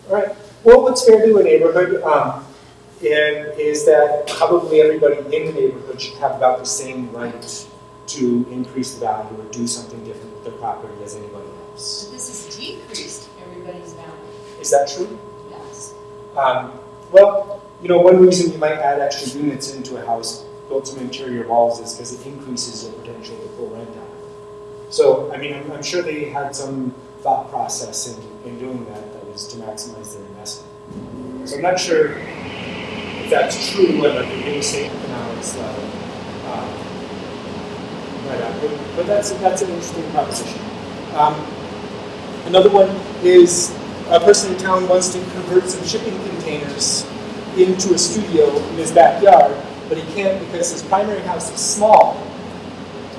All right. Well, what's fair to a neighborhood is that probably everybody in the neighborhood should have about the same right to increase the value or do something different with their property as anybody else. But this has decreased everybody's value. Is that true? Yes. Well, you know, one reason you might add extra units into a house, build some interior walls, is because it increases your potential to pull rent out. So, I mean, I'm sure they had some thought process in doing that was to maximize their investment. So I'm not sure if that's true at like a real estate economics level. But that's an interesting proposition. Another one is a person in town wants to convert some shipping containers into a studio in his backyard, but he can't because his primary house is small,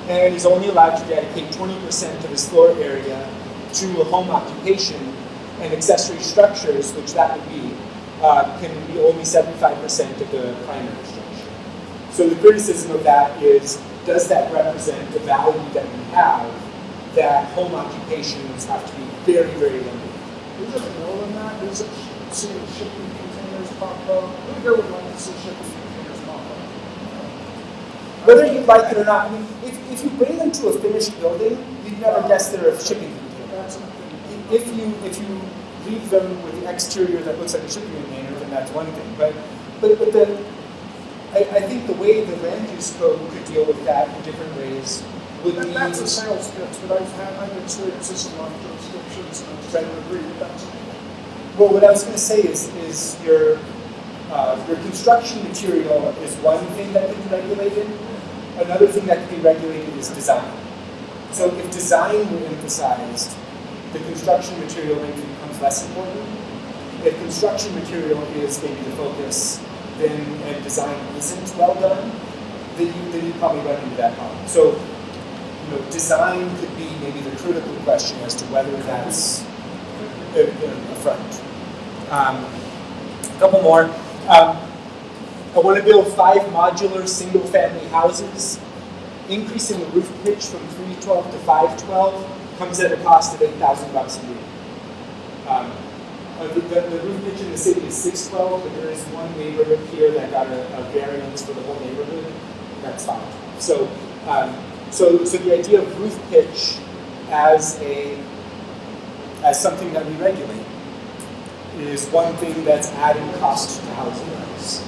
and he's only allowed to dedicate 20% of his floor area to a home occupation, and accessory structures, which that would be, can be only 75% of the primary structure. So the criticism of that is, does that represent the value that we have, that home occupations have to be very, very limited? Is it more than that? Is it seeing shipping containers pop up? Who here would like to see shipping containers pop up? Whether you like it or not, I mean, if you bring them to a finished building, you'd never guess they're a shipping container. That's an opinion. If you leave them with the exterior that looks like a shipping container, then that's one thing. But I think the way the land use code could deal with that in different ways would be... That's a sales pitch, but I've experienced this in a lot of jurisdictions, and I'm trying to agree with that. Well, what I was going to say is your construction material is one thing that can be regulated. Another thing that can be regulated is design. So if design were emphasized, the construction material maybe becomes less important. If construction material is maybe the focus, and design isn't well done, then you probably run into that problem. So, you know, design could be maybe the critical question as to whether that's a front. A couple more. I want to build 5 modular single-family houses. Increasing the roof pitch from 312 to 512 comes at a cost of $8,000 a year. The roof pitch in the city is 612, but there is one neighborhood here that got a variance for the whole neighborhood. That's fine. So the idea of roof pitch as something that we regulate is one thing that's adding cost to housing rights.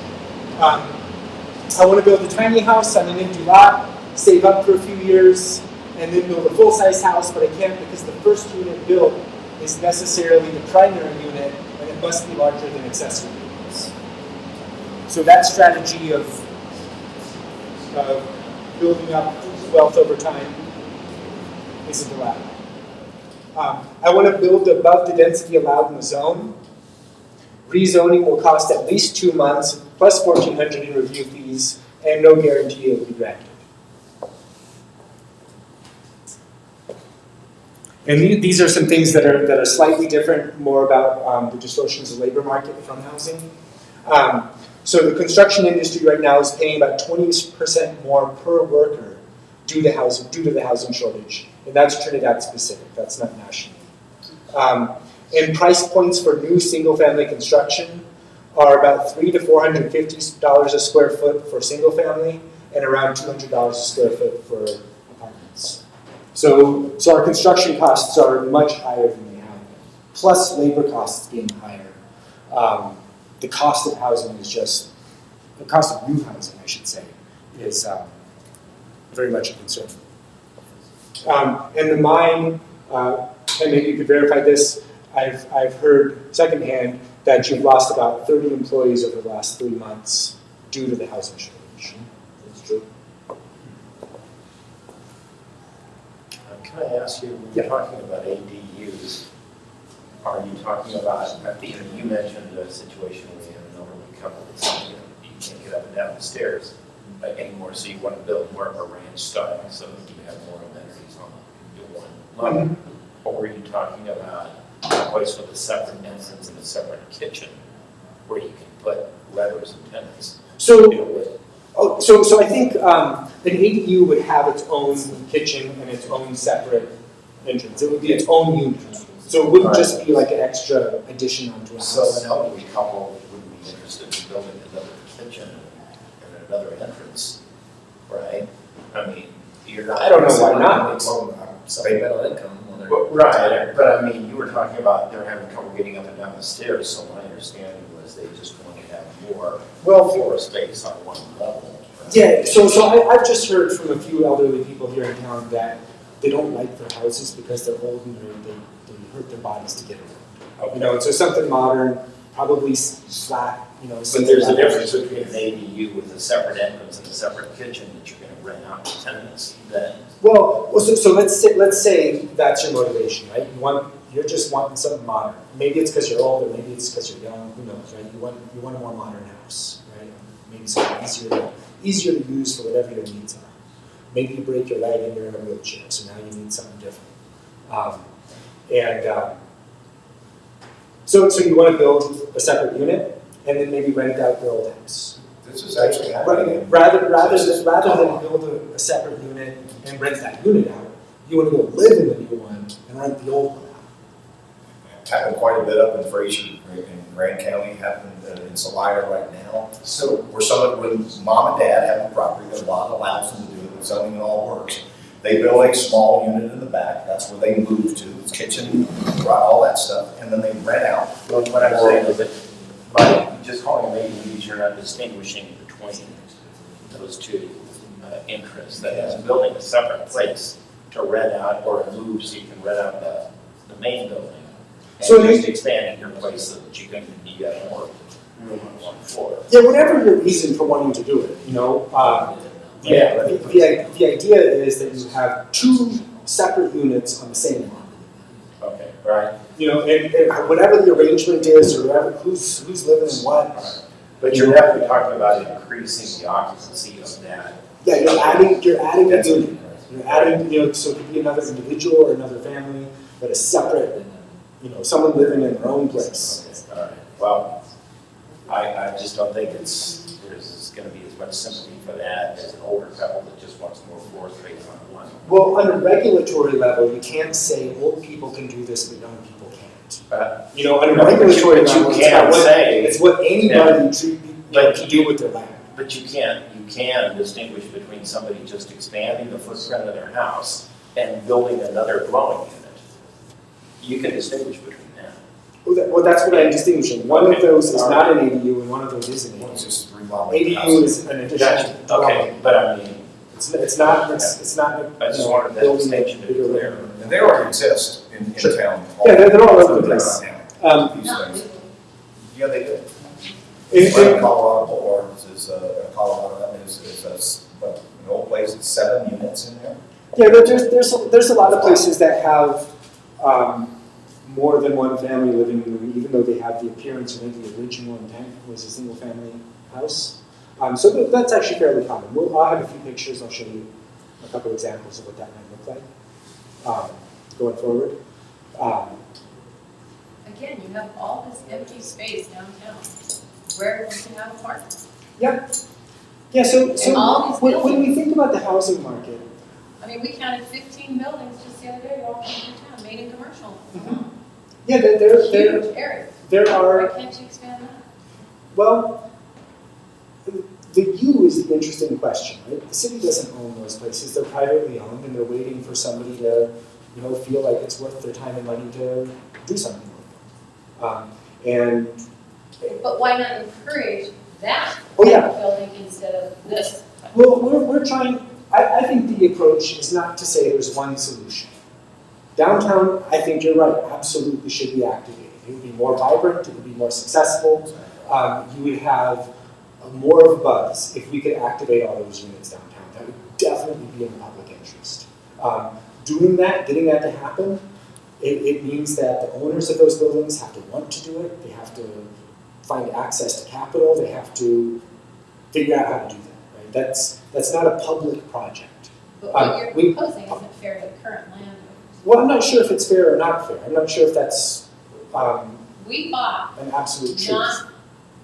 I want to build a tiny house on an empty lot, save up for a few years, and then build a full-size house, but I can't because the first unit built is necessarily the primary unit, and it must be larger than accessory units. So that strategy of building up wealth over time isn't allowed. I want to build above the density allowed in the zone. Rezoning will cost at least 2 months, plus $1,400 in review fees, and no guarantee it will be granted. And these are some things that are slightly different, more about the distortions of the labor market from housing. So the construction industry right now is paying about 20% more per worker due to the housing shortage, and that's Trinidad specific. That's not national. And price points for new single-family construction are about $300 to $450 a square foot for single family, and around $200 a square foot for apartments. So our construction costs are much higher than they have been, plus labor costs being higher. The cost of housing is just, the cost of new housing, I should say, is very much a concern. And the mine, and maybe you could verify this, I've heard secondhand that you've lost about 30 employees over the last 3 months due to the housing shortage. That's true. Can I ask you, when you're talking about ADUs, are you talking about, you mentioned a situation where you have an elderly couple that's saying, you can't get up and down the stairs anymore, so you want to build more of a ranch style, so you have more amenities on the one level? Or were you talking about a place with a separate entrance and a separate kitchen where you can put letters and tenants? So I think an ADU would have its own kitchen and its own separate entrance. It would be its own unit. So it wouldn't just be like an extra addition onto a house. So an elderly couple wouldn't be interested in building another kitchen and another entrance, right? I mean, you're not. I don't know why not. Supplemental income. Right, but I mean, you were talking about they're having trouble getting up and down the stairs, so my understanding was they just want to have more floor space on one level. Right? Yeah, so I've just heard from a few elderly people here in town that they don't like their houses because they're old and they hurt their bodies to get around. Okay. You know, and so something modern, probably flat, you know. But there's a difference between an ADU with a separate entrance and a separate kitchen that you're going to rent out to tenants then. Well, so let's say that's your motivation, right? You're just wanting something modern. Maybe it's because you're old, or maybe it's because you're young. Who knows, right? You want a more modern house, right? Maybe something easier to use for whatever your needs are. Maybe you break your leg and you're in a wheelchair, so now you need something different. So you want to build a separate unit and then maybe rent out your old house. This is actually happening. Rather than build a separate unit and rent that unit out, you want to go live in the new one and rent the old one out. It's happened quite a bit up in Fraser, in Grand County, happened in Salida right now. So when mom and dad have a property that law allows them to do it, the zoning and all works, they build a small unit in the back. That's where they move to. It's kitchen, all that stuff, and then they rent out. Well, what I'm saying is that by just calling them ADUs, you're not distinguishing between those two interests. That is, building a separate place to rent out or move so you can rent out the main building. And So just expanding your place so that you have more room on one floor. Yeah, whatever your reason for wanting to do it, you know. The idea is that you have two separate units on the same lot. Okay, right. You know, and whatever the arrangement is, or whatever, who's living in what. But you're definitely talking about increasing the occupancy of that. Yeah, you're adding a unit. You're adding, you know, so it could be another individual or another family, but a separate, you know, someone living in their own place. Okay, all right. Well, I just don't think there's going to be as much sympathy for that as an older couple that just wants more floor space on one. Well, on a regulatory level, you can't say old people can do this, but young people can't. You know, on a regulatory level, it's what anybody can do with their land. But you can distinguish between somebody just expanding the footprint of their house and building another dwelling unit. You can distinguish between that. Well, that's what I'm distinguishing. One of those is not an ADU, and one of those is an One's ADU. just remodeling. ADU is an addition. Okay, but I mean, It's not. I just wanted that distinction to be clear. And they already exist in town. Yeah, they're all over the place. These things. Yeah, they do. If- Like Colorado, or is Colorado, is an old place, it's 7 units in there. Yeah, there's a lot of places that have more than one family living in them, even though they have the appearance or maybe the original intent was a single family house. So that's actually fairly common. I'll have a few pictures. I'll show you a couple examples of what that might look like going forward. Again, you have all this empty space downtown where you can have a park. Yeah. Yeah, so And all these when we think about the housing market, I mean, we counted 15 buildings just the other day walking through town, made in commercial. yeah, Huge area. there Why are, can't you expand that? well, the U is the interesting question, right? The city doesn't own those places. They're privately owned, and they're waiting for somebody to, you know, feel like it's worth their time and money to do something with them. But why not encourage that Oh, yeah. building instead of this? Well, we're trying. I think the approach is not to say there's one solution. Downtown, I think you're right, absolutely should be activated. It would be more vibrant, it would be more successful. You would have more of a buzz if we could activate all those units downtown. That would definitely be in the public interest. Doing that, getting that to happen, it means that the owners of those buildings have to want to do it. They have to find access to capital. They have to figure out how to do that. Right? That's not a public project. But what you're proposing isn't fair to current landowners. Well, I'm not sure if it's fair or not fair. I'm not sure if that's We bought an absolute truth. not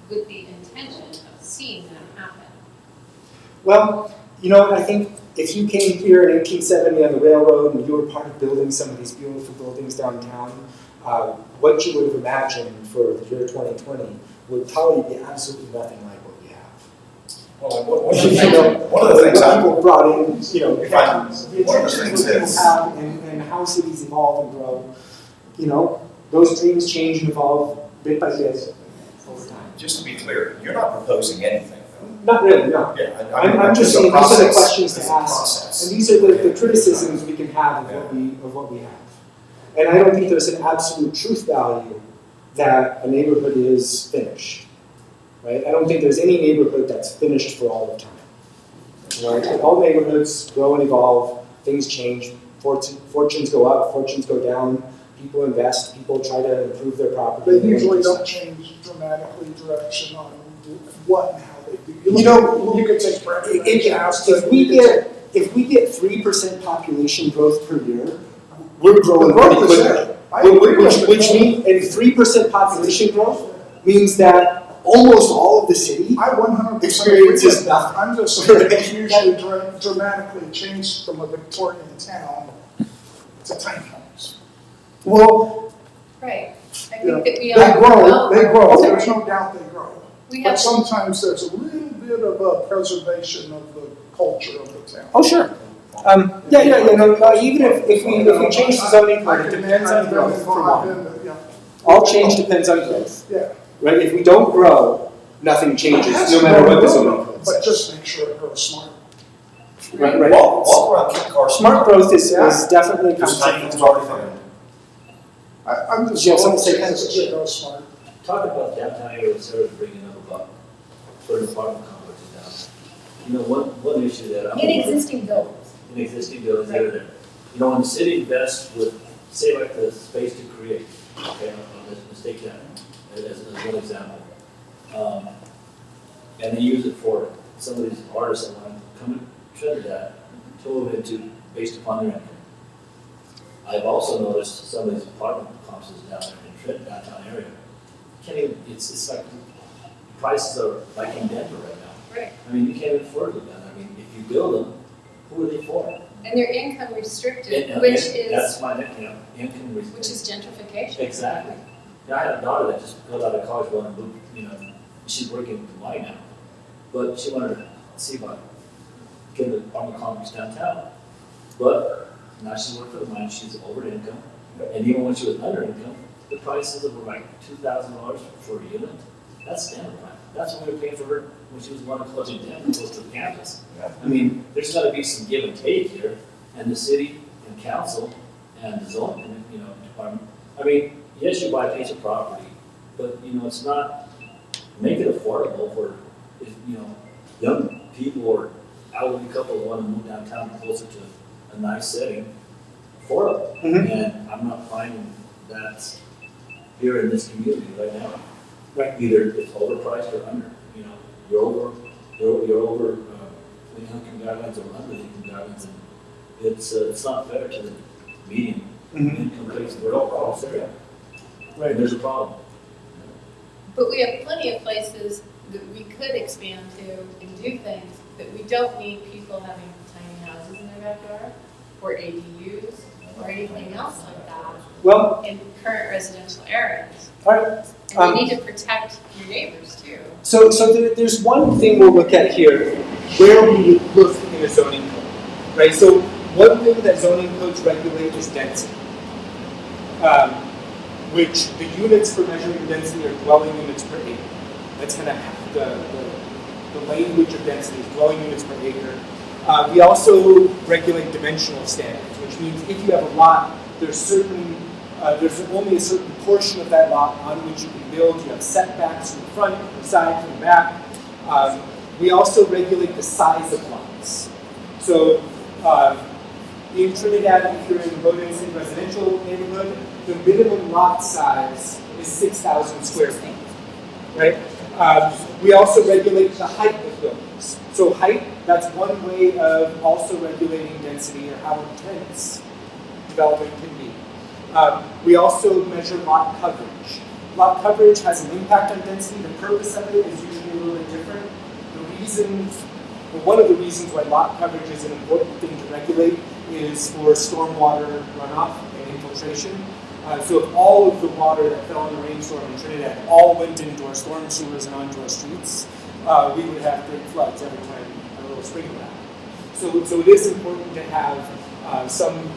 with the intention of seeing that happen. Well, you know, I think if you came here in 1870 on the railroad and you were part of building some of these beautiful buildings downtown, what you would have imagined for the year 2020 would probably be absolutely nothing like what we have. Well, one of the things people brought in, you know, If I- the one of the attention things that people is- have and how cities evolve and grow, you know, those dreams change and evolve bit by bit over time. just to be clear, you're not proposing anything, though. Not really, no. Yeah, I'm just it's a saying, these are the process. questions to It's a ask, process. and these are the criticisms we can have of what we have. And I don't think there's an absolute truth value that a neighborhood is finished, right? I don't think there's any neighborhood that's finished for all of time. Right? All neighborhoods grow and evolve, things change, fortunes go up, fortunes go down, people invest, people try to improve their property. They usually don't change dramatically direction on what and how they do. You know, you could take if we get 3% population growth per year, we're growing The growth pretty is quickly. there. I agree with the Which growth. means, and 3% population growth means that almost all of the city I 100% experiences agree with that. nothing. I'm just saying it's usually dramatically changed from a Victorian town to tiny homes. Well, Right. I Yeah. think that we They all grow, they grow, Sorry. there's no doubt they grow. We But have sometimes there's a little bit of a preservation of the culture of the town. oh, sure. No, even if we change the zoning code, it depends on growth for one. All change depends on growth, Yeah. right? If we don't grow, nothing changes, no matter what the zoning code But says. just make sure it grows smart. Right. Walk around Kit Carson. Smart growth is definitely a There's tiny concept. homes already found. I'm just. Do you have something to say, saying Ken? it should go smart. Talk about downtown area, Sarah's bringing up about putting apartment complexes down. You know, one issue that I'm. In existing buildings. In existing buildings that are there. You know, when the city invests with, say like the space to create, okay, let's take that as one example. And they use it for some of these artists that want to come to Trinidad to move into based upon their income. I've also noticed some of these apartment complexes down there in Trinidad, downtown area. Can't even, it's like, prices are like in Denver right now. Right. I mean, you can't even afford them. I mean, if you build them, who are they for? And they're income restricted, And- which and is That's my, income restriction. which is gentrification. Exactly. Yeah, I had a daughter that just got out of college, wanted to move, she's working in Hawaii now. But she wanted to see about getting the apartment complex downtown. But now she's working for the mine, she's over income. And even when she was under income, the prices were like $2,000 for a unit. That's Denver. That's what we were paying for her when she was going to college in Denver, close to the campus. I mean, there's got to be some give and take here, and the city and council and the zoning, department. I mean, yes, you buy a piece of property, but it's not make it affordable for young people or elderly couple who want to move downtown closer to a nice setting, affordable. Mhm. And I'm not finding that here in this community right now. Right. Either it's overpriced or under. You're over the income guidelines or under the income guidelines, and it's not fair to the median income base for all area. Right. And there's a problem. But we have plenty of places that we could expand to and do things, but we don't need people having tiny houses in their backyard or ADUs or anything else like that Well, in current residential areas. all right. And you need to protect your neighbors too. So there's one thing we'll look at here, where we would look in a zoning code, right? So one thing that zoning codes regulate is density, which the units for measuring density are dwelling units per acre. That's kind of the language of density is dwelling units per acre. We also regulate dimensional standards, which means if you have a lot, there's only a certain portion of that lot on which you can build. You have setbacks from the front, from the side, from the back. We also regulate the size of lots. So in Trinidad, if you're in a low-density residential neighborhood, the minimum lot size is 6,000 square feet, right? We also regulate the height of buildings. So height, that's one way of also regulating density or how intense development can be. We also measure lot coverage. Lot coverage has an impact on density. The purpose of it is usually a little bit different. One of the reasons why lot coverage is an important thing to regulate is for stormwater runoff and infiltration. So if all of the water that fell in the rainstorm in Trinidad all went into our storm sewers and onto our streets, we would have great floods every time a little spring happened. So it is important to have some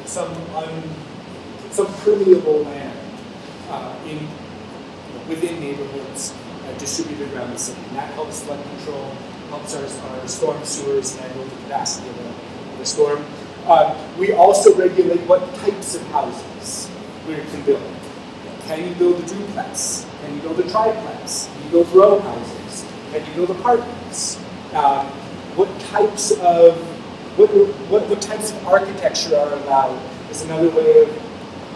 permeable land within neighborhoods distributed around the city. And that helps flood control, helps our storm sewers handle the capacity of the storm. We also regulate what types of houses we can build. Can you build a duplex? Can you build a triplex? Can you build row houses? Can you build apartments? What types of architecture are allowed is another way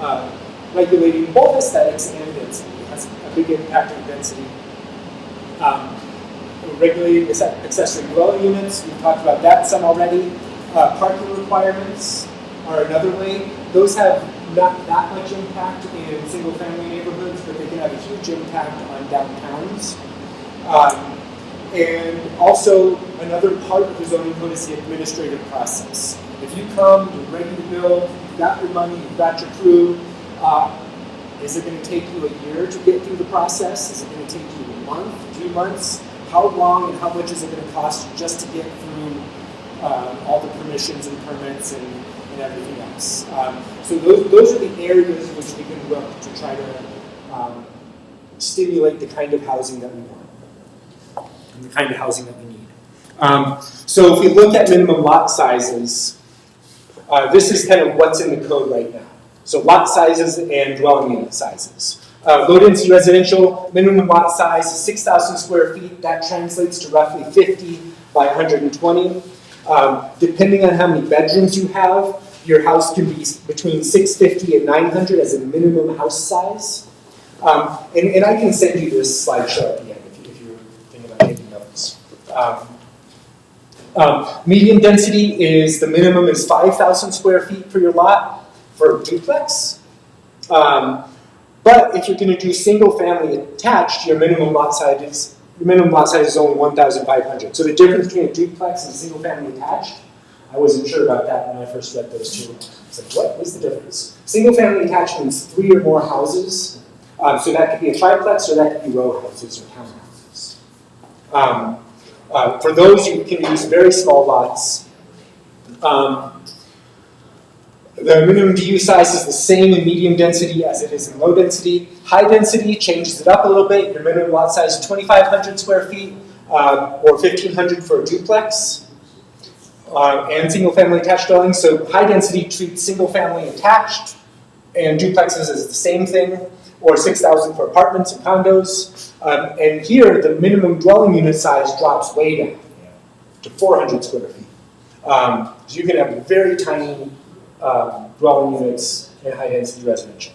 of regulating both aesthetics and density. It has a big impact on density. Regulating accessory dwelling units, we've talked about that some already. Parking requirements are another way. Those have not that much impact in single-family neighborhoods, but they can have a huge impact on downtowns. And also, another part of the zoning code is the administrative process. If you come, you're ready to build, you've got your money, you've got your crew, is it going to take you a year to get through the process? Is it going to take you a month, 2 months? How long and how much is it going to cost you just to get through all the permissions and permits and everything else? So those are the areas in which we can look to try to stimulate the kind of housing that we want and the kind of housing that we need. So if we look at minimum lot sizes, this is kind of what's in the code right now. So lot sizes and dwelling unit sizes. Low-density residential, minimum lot size is 6,000 square feet. That translates to roughly 50 by 120. Depending on how many bedrooms you have, your house can be between 650 and 900 as a minimum house size. And I can send you this slideshow at the end if you're thinking about taking notes. Medium density is the minimum is 5,000 square feet for your lot for a duplex. But if you're going to do single family attached, your minimum lot size is only 1,500. So the difference between a duplex and a single family attached, I wasn't sure about that when I first read those two. It's like, what is the difference? Single family attached means 3 or more houses. So that could be a triplex or that could be row houses or townhouses. For those, you can use very small lots. The minimum DU size is the same in medium density as it is in low density. High density changes it up a little bit. Your minimum lot size is 2,500 square feet or 1,500 for a duplex and single family attached dwellings. So high density treats single family attached and duplexes as the same thing, or 6,000 for apartments and condos. And here the minimum dwelling unit size drops way down to 400 square feet. So you can have very tiny dwelling units in high-density residential.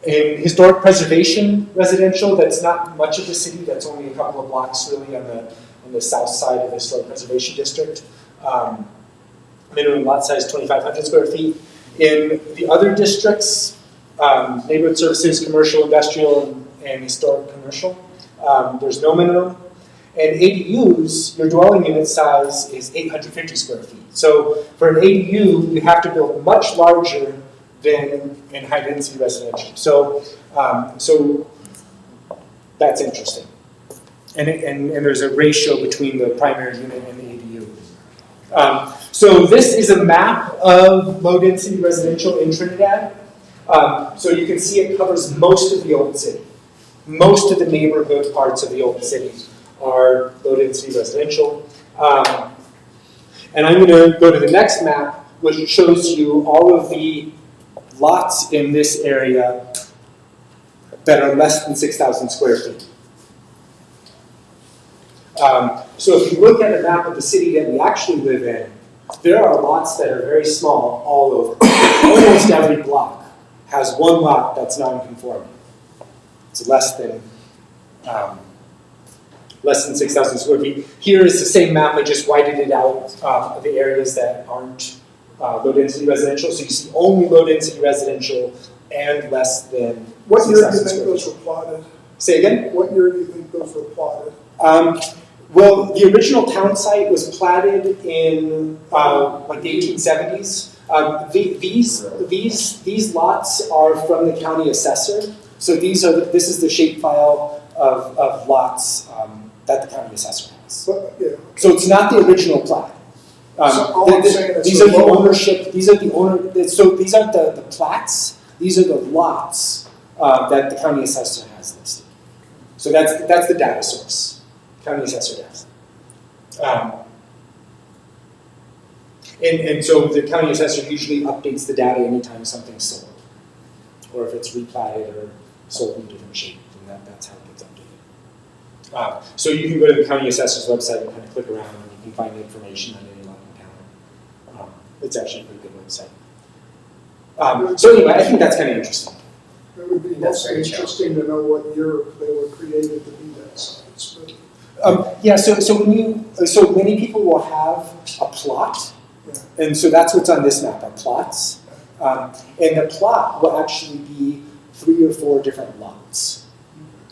In historic preservation residential, that's not much of the city. That's only a couple of blocks, really, on the south side of the historic preservation district. Minimum lot size 2,500 square feet. In the other districts, neighborhood services, commercial, industrial, and historic commercial, there's no minimum. And ADUs, your dwelling unit size is 850 square feet. So for an ADU, you have to build much larger than in high-density residential. So that's interesting. And there's a ratio between the primary unit and the ADU. So this is a map of low-density residential in Trinidad. So you can see it covers most of the old city. Most of the neighborhood parts of the old city are low-density residential. And I'm going to go to the next map, which shows you all of the lots in this area that are less than 6,000 square feet. So if you look at a map of the city that we actually live in, there are lots that are very small all over. Almost every block has one lot that's non-conforming. It's less than 6,000 square feet. Here is the same map, I just widened it out, the areas that aren't low-density residential. So you see only low-density residential and less than What year do you 6,000 think square those feet. were plotted? Say again? What year do you think those were plotted? Well, the original town site was platted in like the 1870s. These lots are from the county assessor. So this is the shapefile of lots that the county assessor has. But, yeah. So it's not the original plat. So all I'm saying is these the are the lower- ownership. These are the owner. So these aren't the plats. These are the lots that the county assessor has listed. So that's the data source. County assessor does. And so the county assessor usually updates the data anytime something's sold, or if it's replatted or sold in a different shape, then that's how it gets updated. So you can go to the county assessor's website and kind of click around, and you can find information on any lot in town. It's actually a pretty good website. So anyway, I think that's kind of interesting. It would be That's most very interesting to know what year they were created to be that size. But Yeah, so many people will have a plot, and so that's what's on this map, are plots. And the plot will actually be 3 or 4 different lots.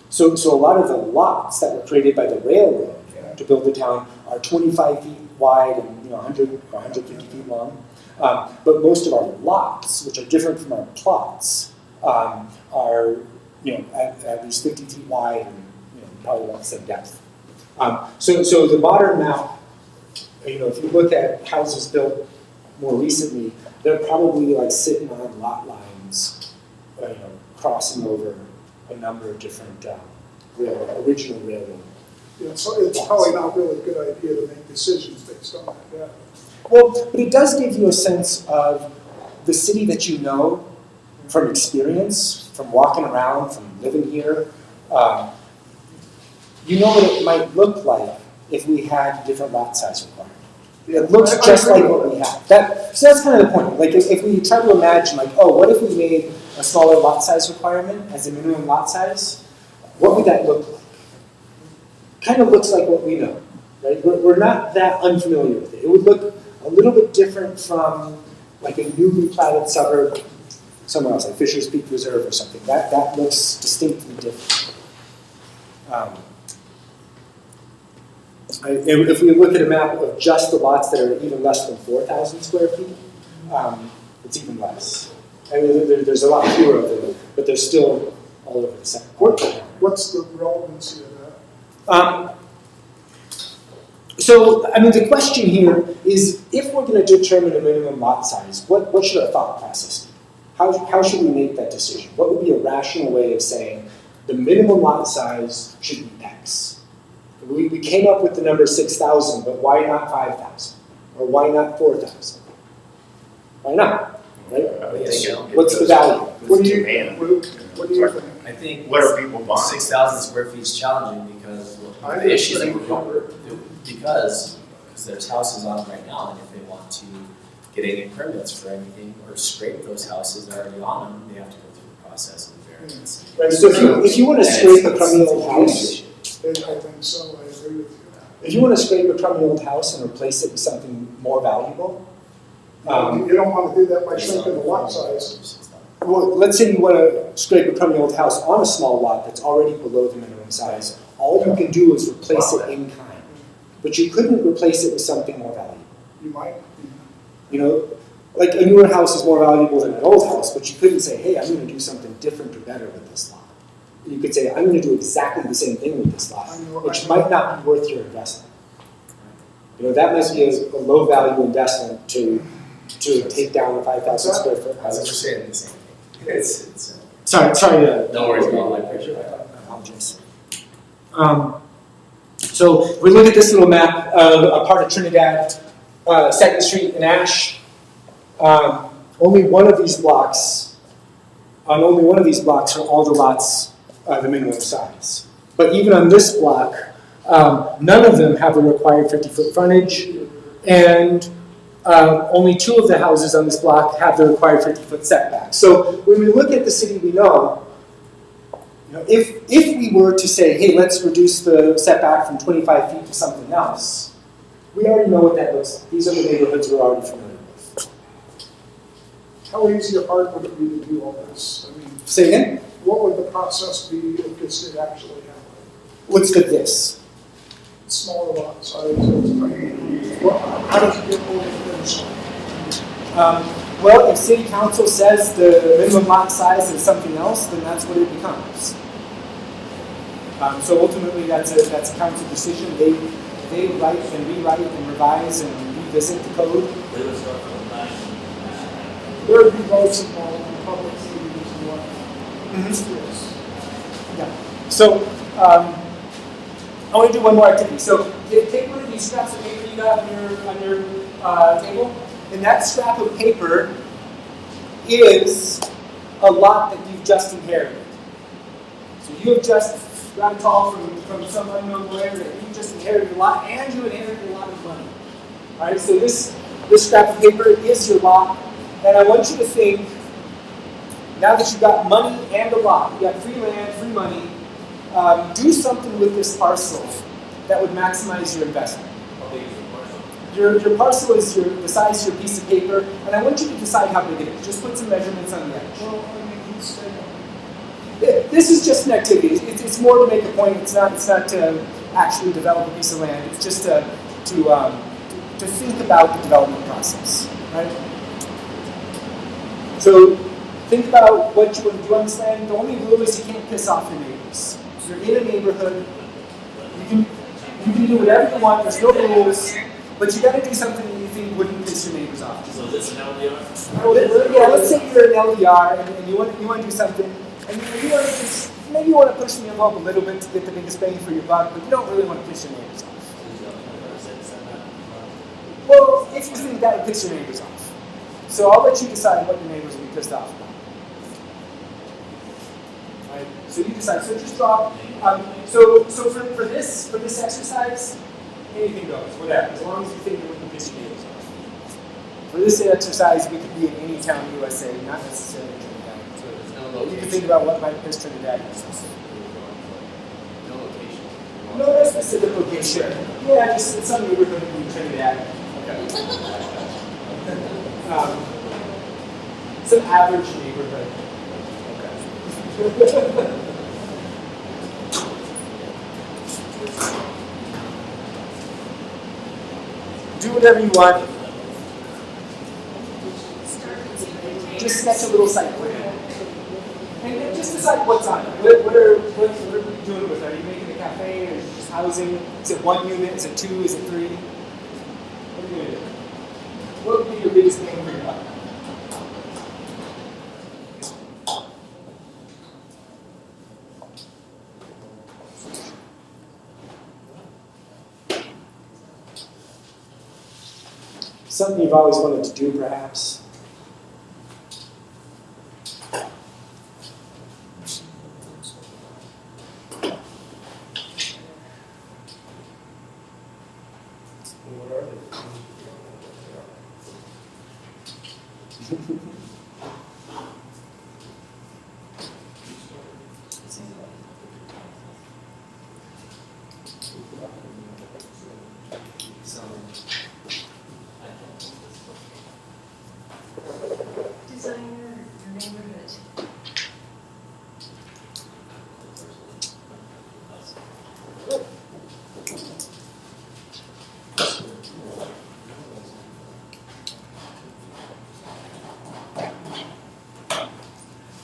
So a lot of the lots that were created by the railroad to build the town are 25 feet wide and 100 or 150 feet long. But most of our lots, which are different from our plots, are at least 50 feet wide and probably about the same depth. So the modern map, if you look at houses built more recently, they're probably like sitting on lot lines, crossing over a number of different original railroad. yeah, so it's probably not really a good idea to make decisions based on that data. Well, but it does give you a sense of the city that you know from experience, from walking around, from living here. You know what it might look like if we had different lot size requirements. It looks just like what we have. So that's kind of the point. Like if we try to imagine, like, oh, what if we made a smaller lot size requirement as a minimum lot size? What would that look like? Kind of looks like what we know, right? We're not that unfamiliar with it. It would look a little bit different from like a newly platted suburb somewhere else, like Fisher's Peak Reserve or something. That looks distinctly different. If we look at a map of just the lots that are even less than 4,000 square feet, it's even less. I mean, there's a lot fewer of them, but they're still all over the same. What's the relevancy of that? So, I mean, the question here is, if we're going to determine a minimum lot size, what should our thought process be? How should we make that decision? What would be a rational way of saying the minimum lot size should be X? We came up with the number 6,000, but why not 5,000? Or why not 4,000? Why not? Right? What's the value? What do you think? I think What are people buying? 6,000 square feet is challenging because I the issues that think we're going because there's houses on them right now, and if they want to get any permits for anything or scrape those houses that are already on them, they have to go through the process of variance. Right, so if you want to scrape a crummy old house, I think so, I agree with you. if you want to scrape a crummy old house and replace it with something more valuable, You don't want to do that by shrinking the lot size. well, let's say you want to scrape a crummy old house on a small lot that's already below the minimum size. All you can do is replace it in kind. But you couldn't replace it with something more valuable. You might. Like a newer house is more valuable than an old house, but you couldn't say, hey, I'm going to do something different or better with this lot. You could say, I'm going to do exactly the same thing with this lot, which might not be worth your investment. That might be a low value investment to take down a 5,000 square foot I was house. just saying the same thing. It's Sorry to. no worries about my pressure. I apologize. So we look at this little map of a part of Trinidad Second Street and Ash. Only one of these blocks, on only one of these blocks are all the lots the minimum size. But even on this block, none of them have a required 50-foot frontage, and only 2 of the houses on this block have the required 50-foot setback. So when we look at the city we know, if we were to say, hey, let's reduce the setback from 25 feet to something else, we already know what that looks like. These are the neighborhoods we're already familiar with. How easy or hard would it be to do all this? I mean, Say again? what would the process be if this did actually happen? What's the this? Smaller lot size, how does it get over the finish line? Well, if city council says the minimum lot size is something else, then that's what it becomes. So ultimately, that's a council decision. They write and rewrite and revise and revisit the code. There would be votes involved in public meetings and whatnot. Yes. Yeah. So I want to do one more activity. So take one of these scraps of paper you got on your table, and that scrap of paper is a lot that you've just inherited. So you have just got a call from some unknown lawyer that you just inherited a lot, and you inherited a lot of money. All right. So this scrap of paper is your lot, and I want you to think. Now that you've got money and a lot, you got free land, free money. Do something with this parcel that would maximize your investment. Your parcel is the size of your piece of paper, and I want you to decide how big it is. Just put some measurements on the edge. Well, I mean, he's saying, This is just an activity. It's more to make a point. It's not to actually develop a piece of land. It's just to think about the development process, right? So think about what you want to do on this land. The only rule is you can't piss off your neighbors. You're in a neighborhood. You can do whatever you want. There's no rules, but you got to do something that you think wouldn't piss your neighbors off. So this an LDR? Yeah, let's say you're an LDR and you want to do something, and you want to just maybe you want to push the envelope a little bit to get the biggest bang for your buck, but you don't really want to piss your neighbors off. Well, if you think that would piss your neighbors off, so I'll let you decide what your neighbors will be pissed off about. Right? So you decide. So just draw. So for this exercise, anything goes, whatever, as long as you think it wouldn't piss your neighbors off. For this exercise, we could be in any town in USA, not necessarily Trinidad. So you can think about what might piss Trinidad off. No location. No specific location. Yeah, just in some neighborhood in Trinidad. Okay. Some average neighborhood. Okay. Do whatever you want. Just sketch a little site plan. And just decide what's on it. What are you doing with it? Are you making a cafe? Or is it just housing? Is it 1 unit? Is it 2? Is it 3? What are you going to do? What would be your biggest thing for your buck? Something you've always wanted to do, perhaps. What are they? Design your neighborhood.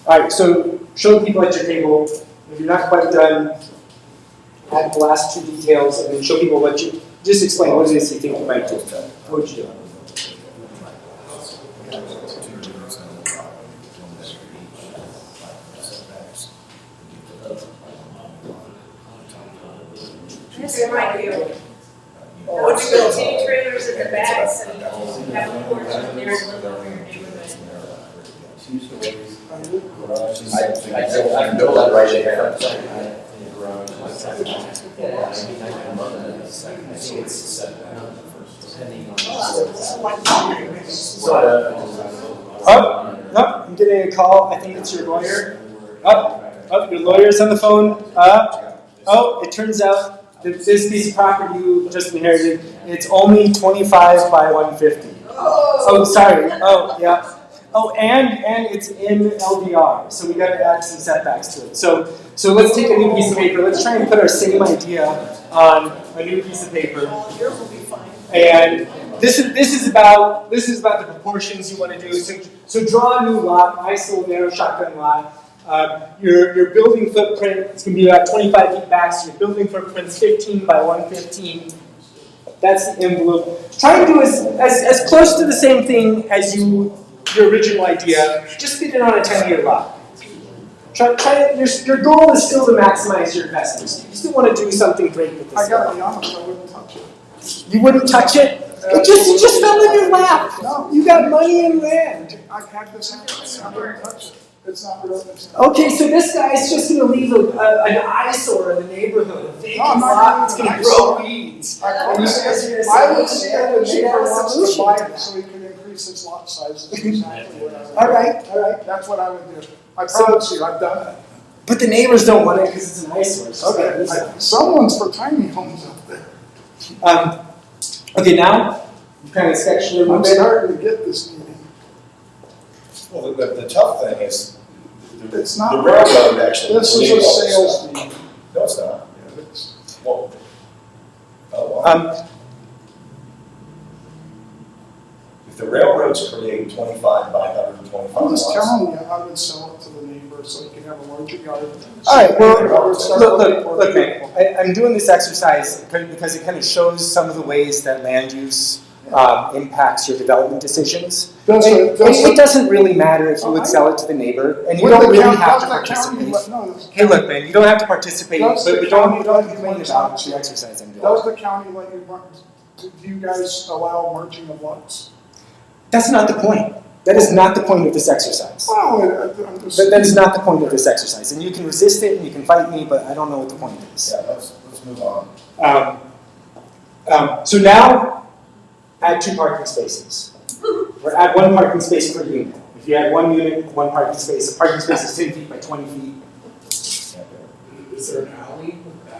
All right, so show the people at your table. If you're not quite done, add the last 2 details, and then show people what you, just explain what it is you think you might do. What would you do? Yes, it might be. know. Would you so, go T trailers in the and back it's so you about- can have a porch in there and live over your neighborhood? She used to always garages. I know that right there. Oh, no, I'm getting a call. I think it's your lawyer. Oh, your lawyer's on the phone. Oh, it turns out that this piece of property you just inherited, it's only 25 by 150. Oh, sorry. Oh, yeah. Oh, and it's in LDR, so we got to add some setbacks to it. So let's take a new piece of paper. Let's try and put our same idea on a new piece of paper. Well, yours will be fine. And this is about the proportions you want to do. So draw a new lot, ISO narrow shotgun lot. Your building footprint is going to be about 25 feet back. So your building footprint is 15 by 115. That's the envelope. Try and do as close to the same thing as your original idea. Just fit it on a 10-year lot. Your goal is still to maximize your investments. You still want to do something great with this. I gotta be honest, I wouldn't touch it. You wouldn't touch it? It just fell in your lap. No. You got money and land. I've had this happen, I wouldn't touch it. It's not real, it's not. Okay, so this guy's just going to leave an eyesore in the neighborhood. A vacant No, I'm not lot. It's gonna going leave to an grow eyesore. weeds. I would say the neighbor wants to buy it so he can increase his lot size. That's exactly what I would do. All right. That's what I would do. I promise you, I've done it. But the neighbors don't want it because it's an eyesore. It's just like this. Someone's for tiny homes up there. Okay, now you kind of sketched a little I'm bit. starting to get this meeting. Well, the tough thing is, It's the not. railroad actually. This is a created all this sales stuff. meeting. No, it's not. Yeah, it's- Well, oh, wow. If the railroads create 25 by 125 I'm just lots. telling you, I would sell it to the neighbor so he can have a larger yard. All right, well, I would start look, looking for man. people. I'm doing this exercise because it kind of shows some of the ways that land use impacts your development decisions. It doesn't really matter if you would sell it to the neighbor, and you Would don't the really county- have to does the county participate. let- no, does the Hey, look, county- man, you don't have to participate, Does the but don't county complain let- about the exercise I'm doing. Does the county let you, do you guys allow merging of lots? That's not the point. That is not the point of this exercise. Well, I'm just. That is not the point of this exercise. And you can resist it and you can fight me, but I don't know what the point is. Yeah, let's move on. So now, add 2 parking spaces. Or add 1 parking space per unit. If you add 1 unit, 1 parking space, a parking space is 10 feet by 20 feet. Is there an alley?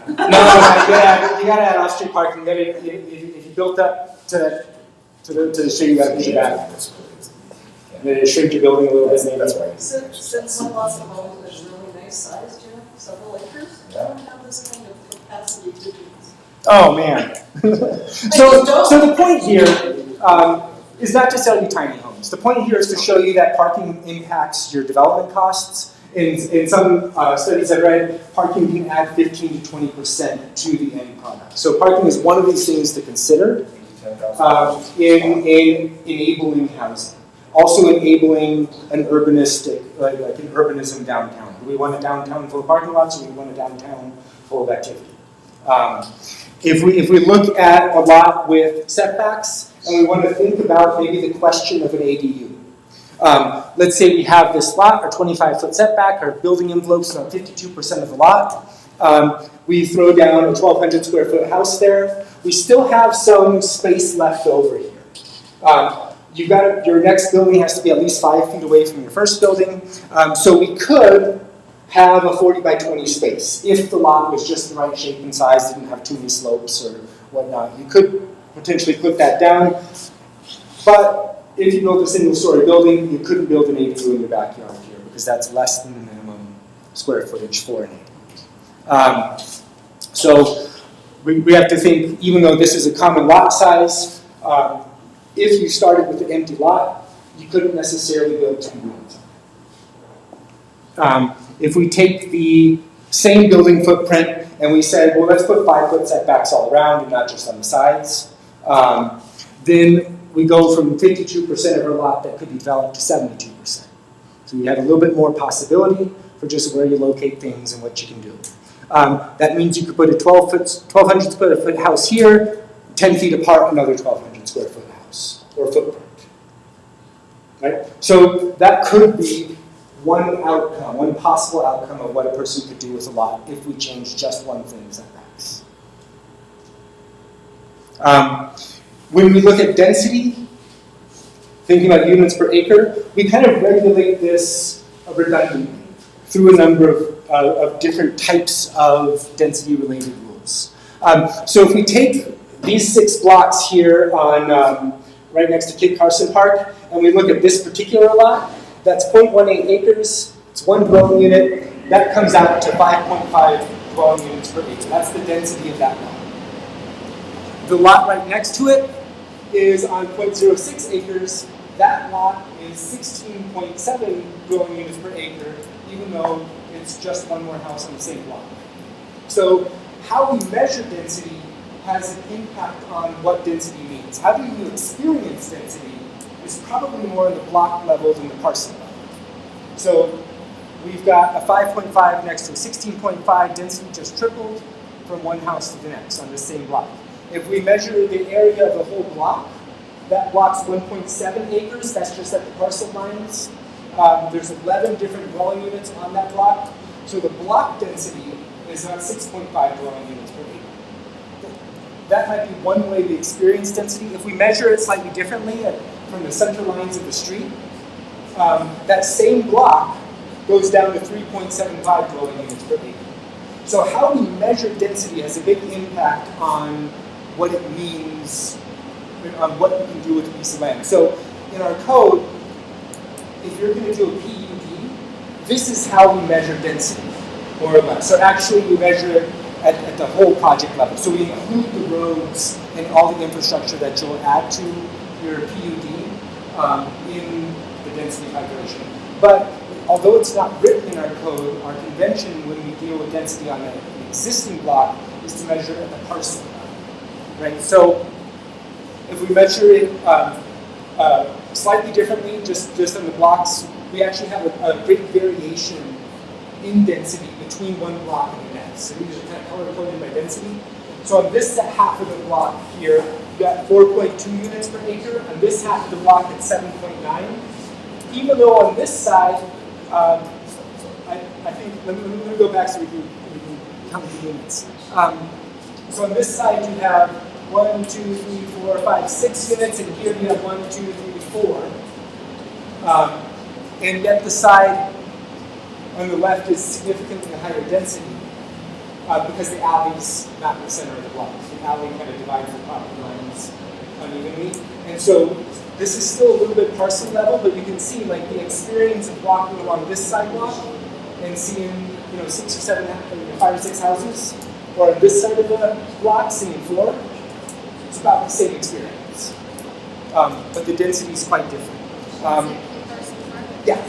No, you gotta add off-street parking. If you built up to the street, you gotta push it back. Then shrink your building a little bit, maybe. That's right. Since my lots of homes is really nice size, Jim, several acres, I don't have this kind of capacity to do this. Oh, man. So the point here is not to sell you tiny homes. The point here is to show you that parking impacts your development costs. In some studies I've read, parking can add 15 to 20% to the end product. So parking is one of these things to consider in enabling housing. Also enabling an urbanistic, like an urbanism downtown. Do we want a downtown full of parking lots, or do we want a downtown full of activity? If we look at a lot with setbacks, and we want to think about maybe the question of an ADU. Let's say we have this lot, our 25-foot setback, our building envelope's about 52% of the lot. We throw down a 1,200 square foot house there. We still have some space left over here. Your next building has to be at least 5 feet away from your first building. So we could have a 40 by 20 space if the lot was just the right shape and size, didn't have too many slopes or whatnot. You could potentially put that down. But if you built a single-story building, you couldn't build an ADU in your backyard here because that's less than the minimum square footage for an ADU. So we have to think, even though this is a common lot size, if you started with an empty lot, you couldn't necessarily build 2 units. If we take the same building footprint and we said, well, let's put 5-foot setbacks all around and not just on the sides, then we go from 52% of our lot that could be developed to 72%. So you have a little bit more possibility for just where you locate things and what you can do. That means you could put a 1,200 square foot house here, 10 feet apart, another 1,200 square foot house or footprint. Right? So that could be one outcome, one possible outcome of what a person could do with a lot if we change just one thing setbacks. When we look at density, thinking about units per acre, we kind of regulate this redundantly through a number of different types of density-related rules. So if we take these 6 blocks here on right next to Kit Carson Park, and we look at this particular lot, that's 0.18 acres, it's 1 dwelling unit, that comes out to 5.5 dwelling units per acre. That's the density of that lot. The lot right next to it is on 0.06 acres. That lot is 16.7 dwelling units per acre, even though it's just one more house on the same block. So how we measure density has an impact on what density means. How do you experience density is probably more on the block level than the parcel level. So we've got a 5.5 next to a 16.5, density just tripled from one house to the next on the same block. If we measure the area of the whole block, that block's 1.7 acres, that's just at the parcel lines. There's 11 different dwelling units on that block. So the block density is not 6.5 dwelling units per acre. That might be one way we experience density. If we measure it slightly differently from the center lines of the street, that same block goes down to 3.75 dwelling units per acre. So how we measure density has a big impact on what it means, on what you can do with a piece of land. So in our code, if you're going to do a PUD, this is how we measure density, more or less. So actually we measure it at the whole project level. So we include the roads and all the infrastructure that you'll add to your PUD in the density calculation. But although it's not written in our code, our convention when we deal with density on an existing block is to measure at the parcel level. Right? So if we measure it slightly differently, just on the blocks, we actually have a great variation in density between one block and the next. So these are kind of color-coded by density. So on this half of the block here, you got 4.2 units per acre. On this half of the block, it's 7.9. Even though on this side, I think, let me go back so we can count the units. So on this side, you have 1, 2, 3, 4, 5, 6 units, and here you have 1, 2, 3, 4. And yet the side on the left is significantly higher density because the alley's not in the center of the block. The alley kind of divides the property lines unevenly. And so this is still a little bit parcel level, but you can see like the experience of walking along this sidewalk and seeing 5 or 6 houses, or on this side of the block seeing 4. It's about the same experience, but the density is quite different. Yeah.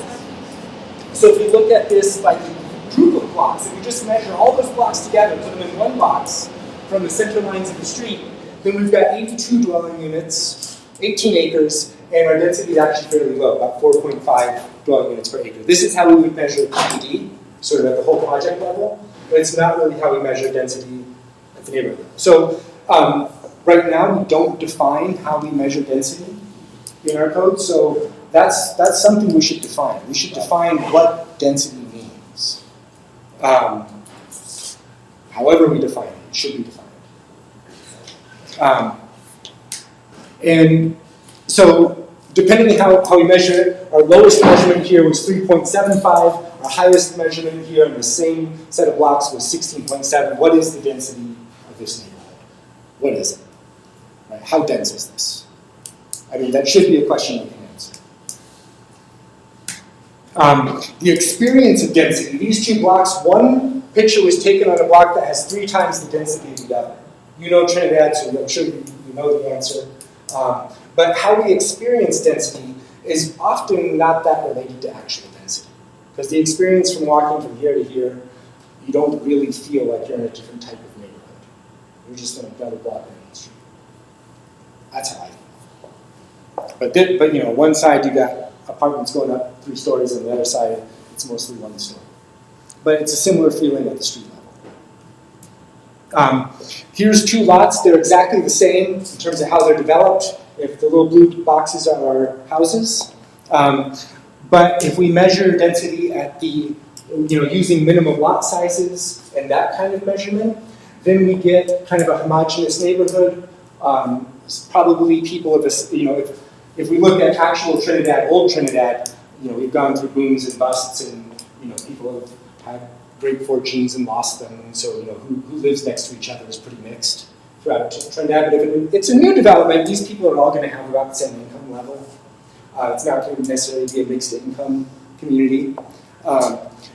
So if we look at this by the group of blocks, if we just measure all those blocks together, put them in one box from the center lines of the street, then we've got 82 dwelling units, 18 acres, and our density is actually fairly low, about 4.5 dwelling units per acre. This is how we would measure PUD, sort of at the whole project level, but it's not really how we measure density at the neighborhood. So right now, we don't define how we measure density in our code, so that's something we should define. We should define what density means. However we define it, it should be defined. And so, depending on how we measure it, our lowest measurement here was 3.75. Our highest measurement here on the same set of blocks was 16.7. What is the density of this neighborhood? What is it? Right? How dense is this? I mean, that should be a question we can answer. The experience of density, these 2 blocks, one picture was taken on a block that has 3 times the density of the other. You know Trinidad, so I'm sure you know the answer. But how we experience density is often not that related to actual density. Because the experience from walking from here to here, you don't really feel like you're in a different type of neighborhood. You're just in another block in the street. That's how I feel. But one side you got apartments going up 3 stories, and the other side it's mostly 1 story. But it's a similar feeling at the street Here's two lots. They're exactly the same in terms of how they're developed. If the little blue boxes are our houses. But if we measure density at the, using minimum lot sizes and that kind of measurement, then we get kind of a homogeneous neighborhood. Probably people of this, if we look at actual Trinidad, old Trinidad, we've gone through booms and busts, and people have had great fortunes and lost them. And so, who lives next to each other is pretty mixed throughout Trinidad. But if it's a new development, these people are all going to have about the same income level. It's not going to necessarily be a mixed income community.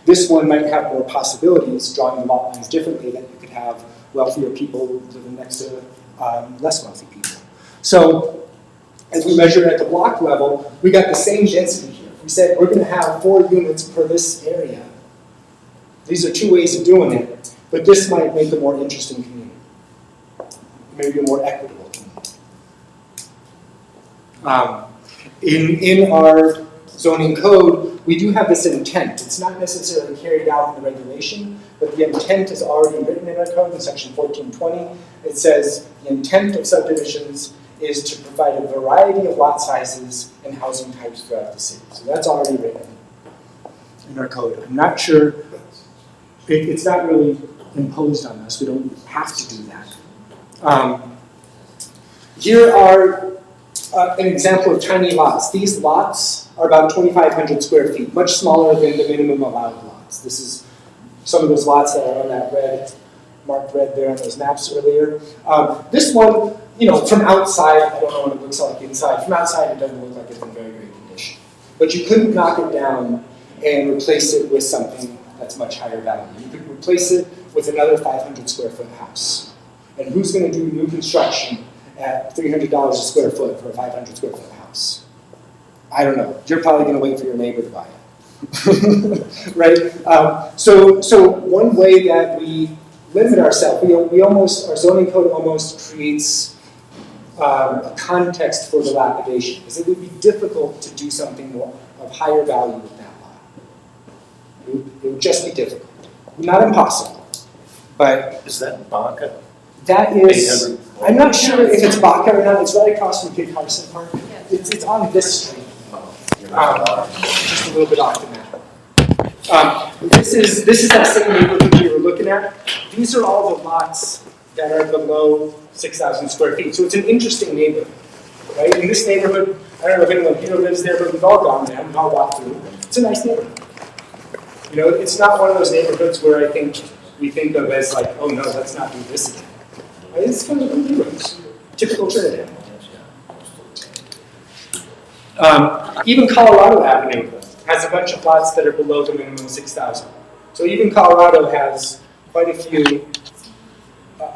This one might have more possibilities, drawing the lot lines differently, that you could have wealthier people living next to less wealthy people. So, as we measure at the block level, we got the same density here. We said we're going to have 4 units per this area. These are 2 ways of doing it, but this might make a more interesting community, maybe a more equitable community. In our zoning code, we do have this intent. It's not necessarily carried out in the regulation, but the intent is already written in our code in section 1420. It says the intent of subdivisions is to provide a variety of lot sizes and housing types throughout the city. So that's already written in our code. I'm not sure, it's not really imposed on us. We don't have to do that. Here are an example of tiny lots. These lots are about 2,500 square feet, much smaller than the minimum allowed lots. This is some of those lots that are on that red, marked red there on those maps earlier. This one, from outside, I don't know what it looks like inside. From outside, it doesn't look like it's in very great condition. But you couldn't knock it down and replace it with something that's much higher value. You could replace it with another 500 square foot house. And who's going to do new construction at $300 a square foot for a 500 square foot house? I don't know. You're probably going to wait for your neighbor to buy it, right? So one way that we limit ourselves, our zoning code almost creates a context for dilapidation, because it would be difficult to do something more of higher value with that lot. It would just be difficult. Not impossible, but Is that Baca? that is, I'm not sure if it's Baca or not. It's right across from Kid Carson Park. It's on this street, just a little bit off the map. This is that same neighborhood we were looking at. These are all the lots that are below 6,000 square feet. So it's an interesting neighborhood, right? In this neighborhood, I don't know if anyone here lives there, but we've all gone there, we've all walked through. It's a nice neighborhood. It's not one of those neighborhoods where I think we think of as like, oh no, let's not do this again. Right? It's kind of good neighborhoods, typical Trinidad. Even Colorado Avenue has a bunch of lots that are below the minimum 6,000. So even Colorado has quite a few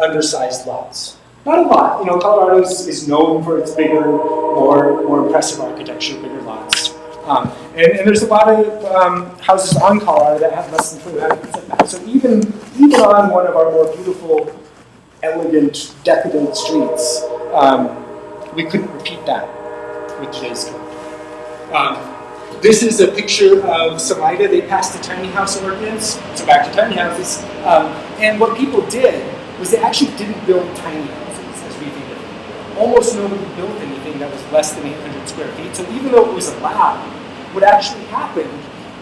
undersized lots. Not a lot. Colorado is known for its bigger, more impressive architecture, bigger lots. And there's a lot of houses on Colorado that have less than 2,500 setbacks. So even on one of our more beautiful, elegant, decadent streets, we couldn't repeat that with today's code. This is a picture of Salida. They passed the tiny house ordinance, so back to tiny houses. And what people did was they actually didn't build tiny houses, as we think of it. Almost nobody built anything that was less than 800 square feet. So even though it was allowed, what actually happened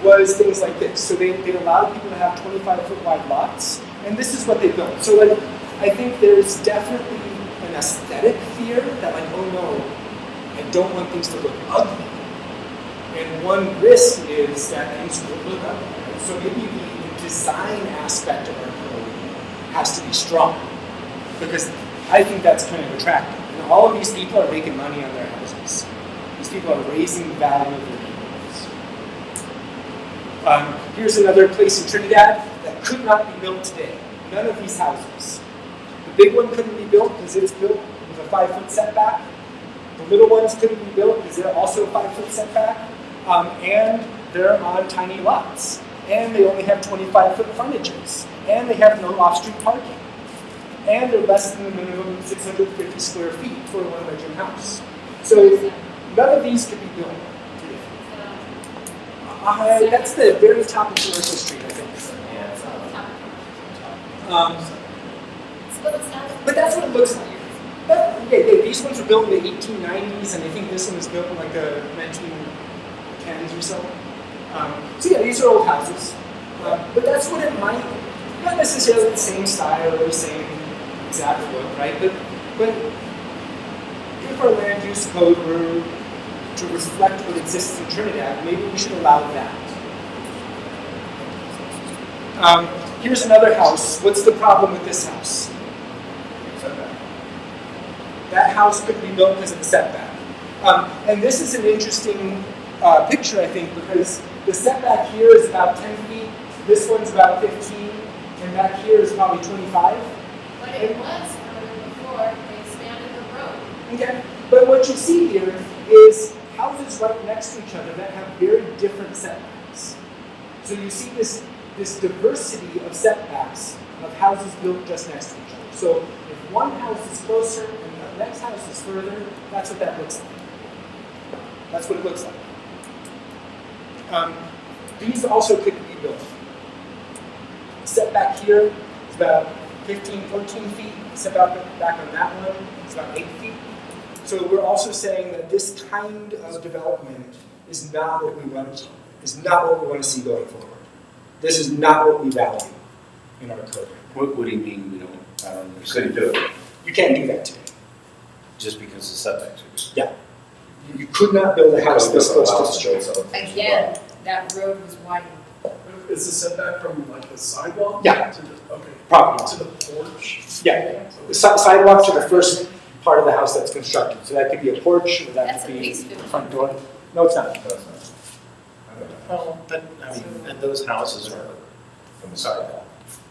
was things like this. So they allowed people to have 25-foot wide lots, and this is what they built. So I think there's definitely an aesthetic fear that oh no, I don't want things to look ugly. And one risk is that things will look ugly. Right? So maybe the design aspect of our code has to be strong, because I think that's kind of attractive. All of these people are making money on their houses. These people are raising the value of their neighborhoods. Here's another place in Trinidad that could not be built today. None of these houses. The big one couldn't be built because it's built with a 5-foot setback. The little ones couldn't be built because they're also a 5-foot setback. And they're on tiny lots. And they only have 25-foot frontages. And they have no off-street parking. And they're less than the minimum 650 square feet for a one-bedroom house. So none of these could be built today. That's the very top of Commercial Street, I think. But that's what it looks like. These ones were built in the 1890s, and I think this one was built in like the 1910s or so. So yeah, these are old houses. But that's what it might, not necessarily the same style or the same exact look, right? But if our land use code were to reflect what exists in Trinidad, maybe we should allow that. Here's another house. What's the problem with this house? That house could be built because of the setback. And this is an interesting picture, I think, because the setback here is about 10 feet, this one's about 15, and back here is probably 25. But it was further before they expanded the road. Okay. But what you see here is houses right next to each other that have very different setbacks. So you see this diversity of setbacks of houses built just next to each other. So if one house is closer and the next house is further, that's what that looks like. That's what it looks like. These also could be built. Setback here is about 15, 14 feet. Setback back on that one is about 8 feet. So we're also saying that this kind of development is not what we want to see going forward. This is not what we value in our code. What do you mean we don't? I don't understand. Couldn't do it. You can't do that today. Just because the setbacks are good. Yeah. You could not build a house this close to the street. Again, that road was widened. Is the setback from like the sidewalk? Yeah. To the, okay. Probably. To the porch? Yeah. The sidewalk to the first part of the house that's constructed. So that could be a porch, or that That's could at be least a 50. front door. No, it's not. Well, but, I mean, and those houses are, From the sidewalk.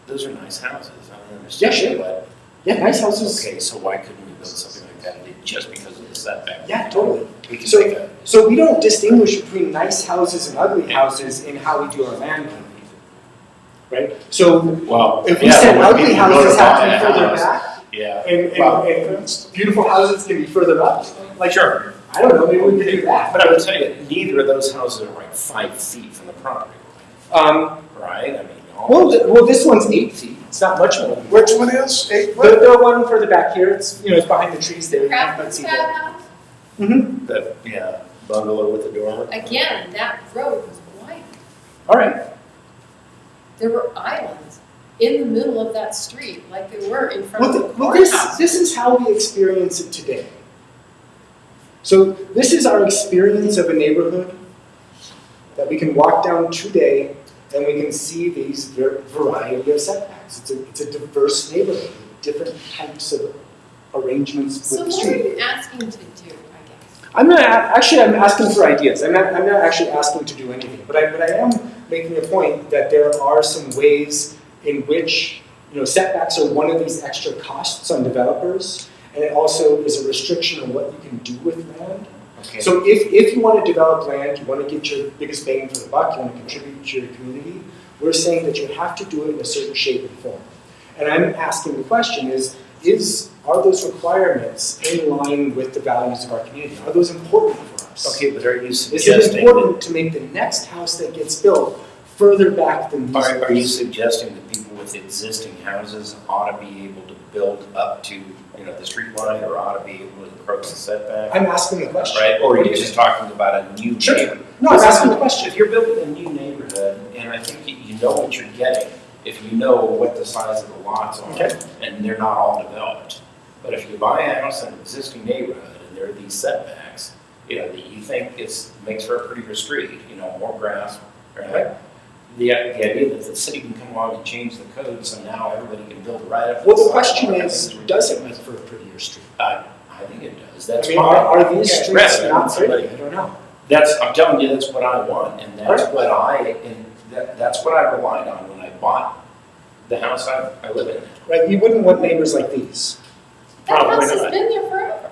those are nice houses, I don't Yeah, understand. sure. But, Yeah, nice houses. okay, so why couldn't we build something like that just because of the setback? Yeah, totally. We can So- make a, So we don't distinguish between nice houses and ugly houses in how we do our land planning. Right? So well, if we yeah, said when ugly people go houses to have to buy be a further house, back, yeah. and beautiful houses can be further up, like, Sure. I don't know, maybe we could do that. But I would tell you, neither of those houses are like 5 feet from the property line, right? I mean, Well, this one's 8 feet. It's not much more. Which one is? 8 The one further back here, it's it's behind the trees there. You can't quite Craft see Pad that. House, the bungalow with the dormer. again, that road was widened. All right. There were islands in the middle of that street, like they were in front of the Well, courthouse. this is how we experience it today. So this is our experience of a neighborhood that we can walk down today, and we can see these variety of setbacks. It's a diverse neighborhood with different types of arrangements So with the what are street. you asking to do, I guess? I'm asking for ideas. I'm not actually asking to do anything, but I am making a point that there are some ways in which setbacks are one of these extra costs on developers, and it also is a restriction on what you can do with land. Okay. So if you want to develop land, you want to get your biggest bang for the buck, you want to contribute to your community, we're saying that you have to do it in a certain shape and form. And I'm asking the question are those requirements in line with the values of our community? Are those important for us? Okay, but are you Is it suggesting important to make the next house that gets built further back than these? Are you suggesting that people with existing houses ought to be able to build up to, the street line, or ought to be able to approach the setback? I'm asking the question. Right, or What are do you you just talking about a new Sure. neighborhood? No, I'm asking the question. If you're building a new neighborhood, and I think you know what you're getting, if you know what the size of the lots are, Okay. and they're not all developed. But if you buy a house in an existing neighborhood, and there are these setbacks, that you think makes for a prettier street, more grass, right? The idea that the city can come along and change the code, so now everybody can build right up. to Well, the sidewalk, question I think is, ridiculous. does it make for a prettier street? I think it does. That's I mean, fine. are these Yeah, streets right. not pretty? I don't know. I'm telling you, that's what I want, and that's that's what I relied on when I bought the house I live in. Right, you wouldn't want neighbors like these. That Probably house has not. been there forever.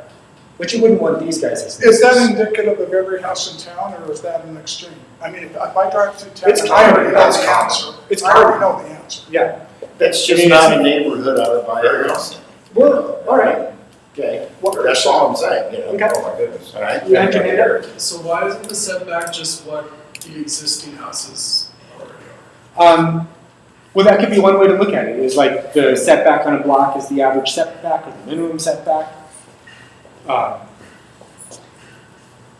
But you wouldn't want these guys as Is that neighbors. indicative of every house in town, or is that an extreme? I mean, if I drive through town, It's I already know common. the answer. It's I already common. know the answer. Yeah. That's I mean, just not a neighborhood I would buy a house in. Well, all right. Okay, What- that's all I'm saying, Okay. Oh, my goodness. All right? You had your hand up? So why isn't the setback just what the existing houses already are? Well, that could be one way to look at it, is like the setback on a block is the average setback or the minimum setback.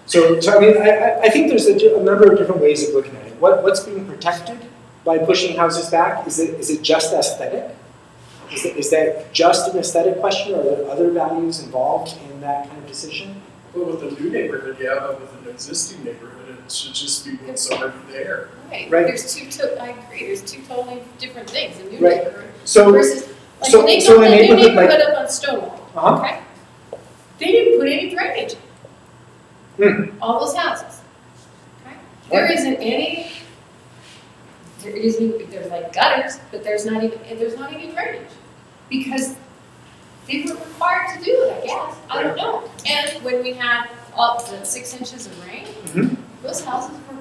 So I mean, I think there's a number of different ways of looking at it. What's being protected by pushing houses back? Is it just aesthetic? Is that just an aesthetic question, or are there other values involved in that kind of decision? Well, with a new neighborhood, yeah, but with an existing neighborhood, it should just be what's already there. Right, Right. I agree, there's two totally different things, a new Right. neighborhood So, versus, like, so- when they so built in a that new neighborhood like- neighborhood up on Stonewall, Uh-huh. okay? They didn't put any drainage in. Hmm. All those houses, okay? There isn't any, there's like gutters, but there's not any drainage. Because they were required to do it, I guess, I don't know. And when we had all the 6 inches of rain, Mhm. those houses were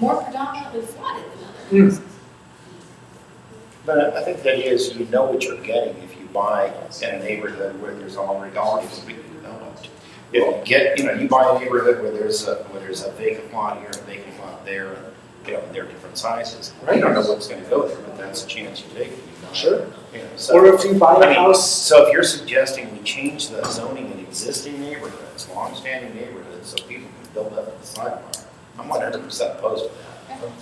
more predominantly flooded than other Hmm. houses. But I think the idea is you know what you're getting if you buy in a neighborhood where there's already been developed. If you get, you buy a neighborhood where there's a vacant lot here, a vacant lot there, and, they're different sizes. Right. You don't know what's gonna go there, but that's a chance you take. Sure. So, Or if you buy I a mean, house, so if you're suggesting we change the zoning in existing neighborhoods, long-standing neighborhoods, so people can build up the sidewalk, I'm 100% opposed to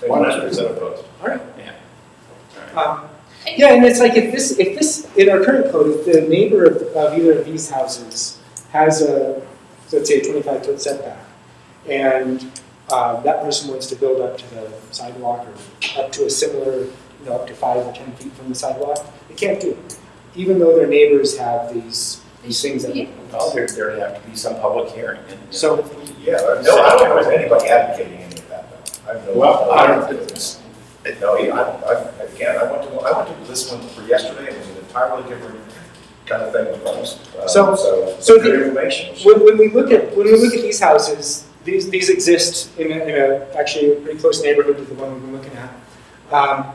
that. 100% opposed. all right. Yeah. All right. Yeah, and it's like if this in our current code, if the neighbor of either of these houses has let's say a 25-foot setback, and that person wants to build up to the sidewalk or up to a similar, up to 5 or 10 feet from the sidewalk, they can't do it, even though their neighbors have these things that. Well, there have to be some public hearing. So, Yeah, no, I don't know if anybody advocating any of that, though. I have no. Well, I don't, no, again, I went to this one for yesterday, it was an entirely different kind of thing with us. So good the- information. when we look at these houses, these exist in actually a pretty close neighborhood to the one we've been looking at.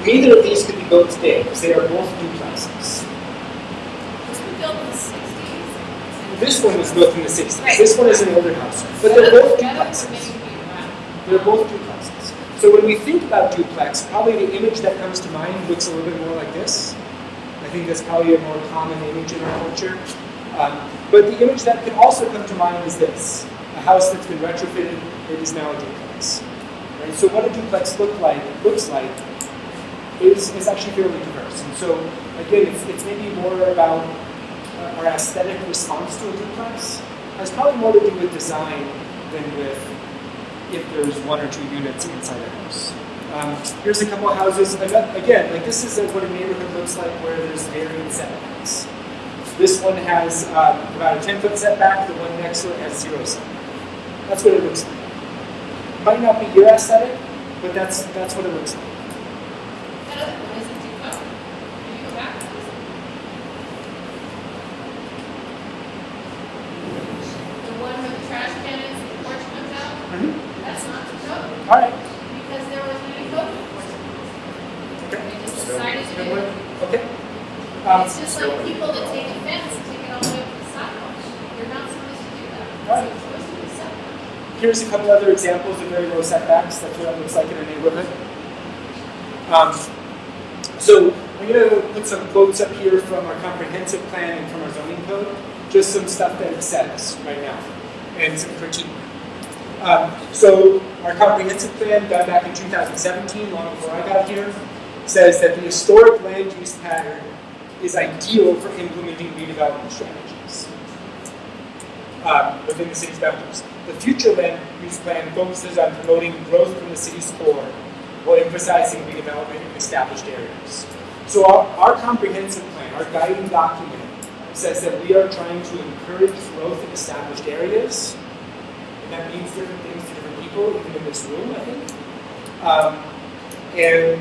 Neither of these could be built today because they are both duplexes. This was built in the 60s. This one was built in the 60s. Right. This one is an older house, but they're both The others were duplexes. maybe around. They're both duplexes. So when we think about duplex, probably the image that comes to mind looks a little bit more like this. I think that's probably a more common image in our culture. But the image that can also come to mind is this: a house that's been retrofitted, it is now a duplex. Right? So what a duplex looks like is actually fairly diverse. And so again, it's maybe more about our aesthetic response to a duplex. It has probably more to do with design than with if there's 1 or 2 units inside a house. Here's a couple of houses. Again, like this is what a neighborhood looks like where there's varying setbacks. This one has about a 10-foot setback. The one next to it has 0 setback. That's what it looks like. Might not be your aesthetic, but that's what it looks like. That other one isn't too far. Can you go back? The one where the trash can is, the porch comes out, that's not the code. All right. Because there wasn't any code enforcement. Okay. They just decided to do it. Okay. It's just like people that take a fence and take it all the way up to the sidewalk. You're not supposed to do that. Right. It's supposed to be separate. Here's a couple other examples of very low setbacks. That's what it looks like in a neighborhood. So I'm going to put some quotes up here from our comprehensive plan and from our zoning code. Just some stuff that it says right now, and some critique. So our comprehensive plan, done back in 2017, long before I got here, says that the historic land use pattern is ideal for implementing redevelopment strategies within the city's boundaries. The future land use plan focuses on promoting growth from the city's core while emphasizing redevelopment in established areas. So our comprehensive plan, our guiding document, says that we are trying to encourage growth in established areas, and that means different things to different people, even in this room, I think. And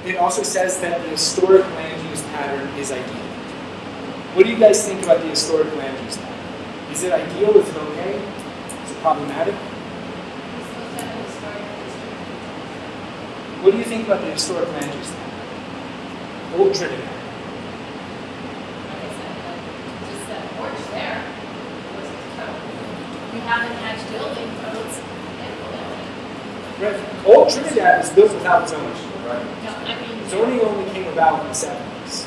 it also says that the historic land use pattern is ideal. What do you guys think about the historic land use pattern? Is it ideal? Is it okay? Is it problematic? What do you think about the historic land use pattern? Old Trinidad. Like I said, just that porch there wasn't code. We haven't had building codes implemented. Right. Old Trinidad is built without zoning. Right. No, I mean, Zoning only came about in the 70s.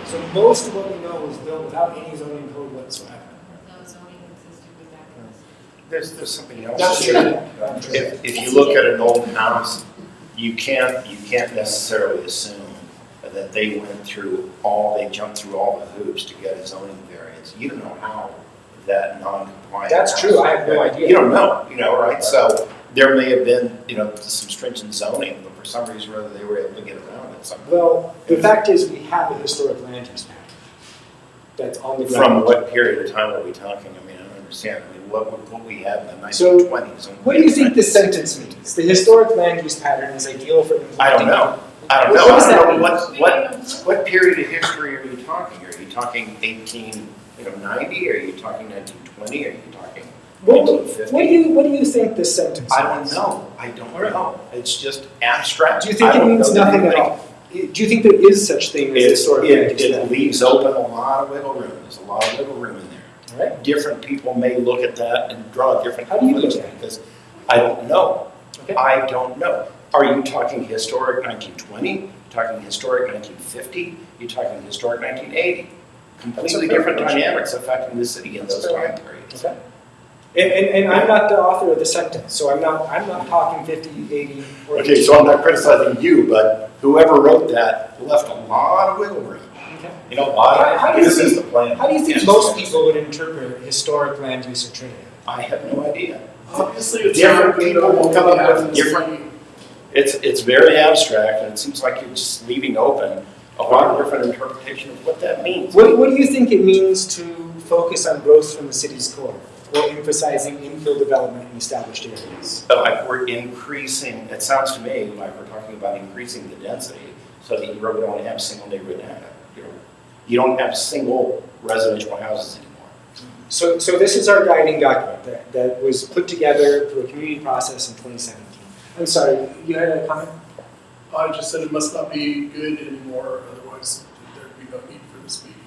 So most of what we know was built without any zoning code whatsoever. No zoning existed with that. There's something else. That's too. true. If you look at an old house, you can't necessarily assume that they jumped through all the hoops to get a zoning variance. You don't know how that non-compliant. That's true, I have no idea. You don't know, right? So there may have been, some stringent zoning, but for some reason or other, they were able to get around it somehow. Well, the fact is we have a historic land use map that's on the ground. From what period of time are we talking? I mean, I don't understand. I mean, what we had in the So, 1920s. and What do you think this sentence means? The historic land use pattern is ideal for implementing. I don't know. I don't What does that know. mean? What period of history are you talking? Are you talking 1890? Are you talking 1920? Are you talking What 1950? do you think this sentence I don't means? know. I don't know. It's just abstract. Do you think I it don't means know nothing at anything. all? Do you think there is such thing as historic land use It map? leaves open a lot of wiggle room. There's a lot of wiggle room in there. All right. Different people may look at that and draw different How do you look conclusions at it? because I don't know. Okay. I don't know. Are you talking historic 1920? Talking historic 1950? You talking historic 1980? Completely different dynamics affecting the city in those time periods. Okay. And I'm not the author of the sentence, so I'm not talking 50, 80, or Okay, so I'm not criticizing you, but whoever wrote that left a lot of wiggle room. Okay. You know, a lot How of, do you this is think- the plan. How do you think Yes. most people would interpret historic land use of Trinidad? I have no idea. Obviously, it's. Different people will come up with different, it's very abstract, and it seems like you're just leaving open a lot of different interpretation of what that means. What do you think it means to focus on growth from the city's core, or emphasizing infill development in established areas? Like we're increasing, it sounds to me like we're talking about increasing the density so that you really don't have single neighborhood, you don't have single residential houses anymore. So this is our guiding document that was put together through a community process in 2017. I'm sorry, you had a comment? I just said it must not be good anymore, otherwise there'd be no need for this meeting.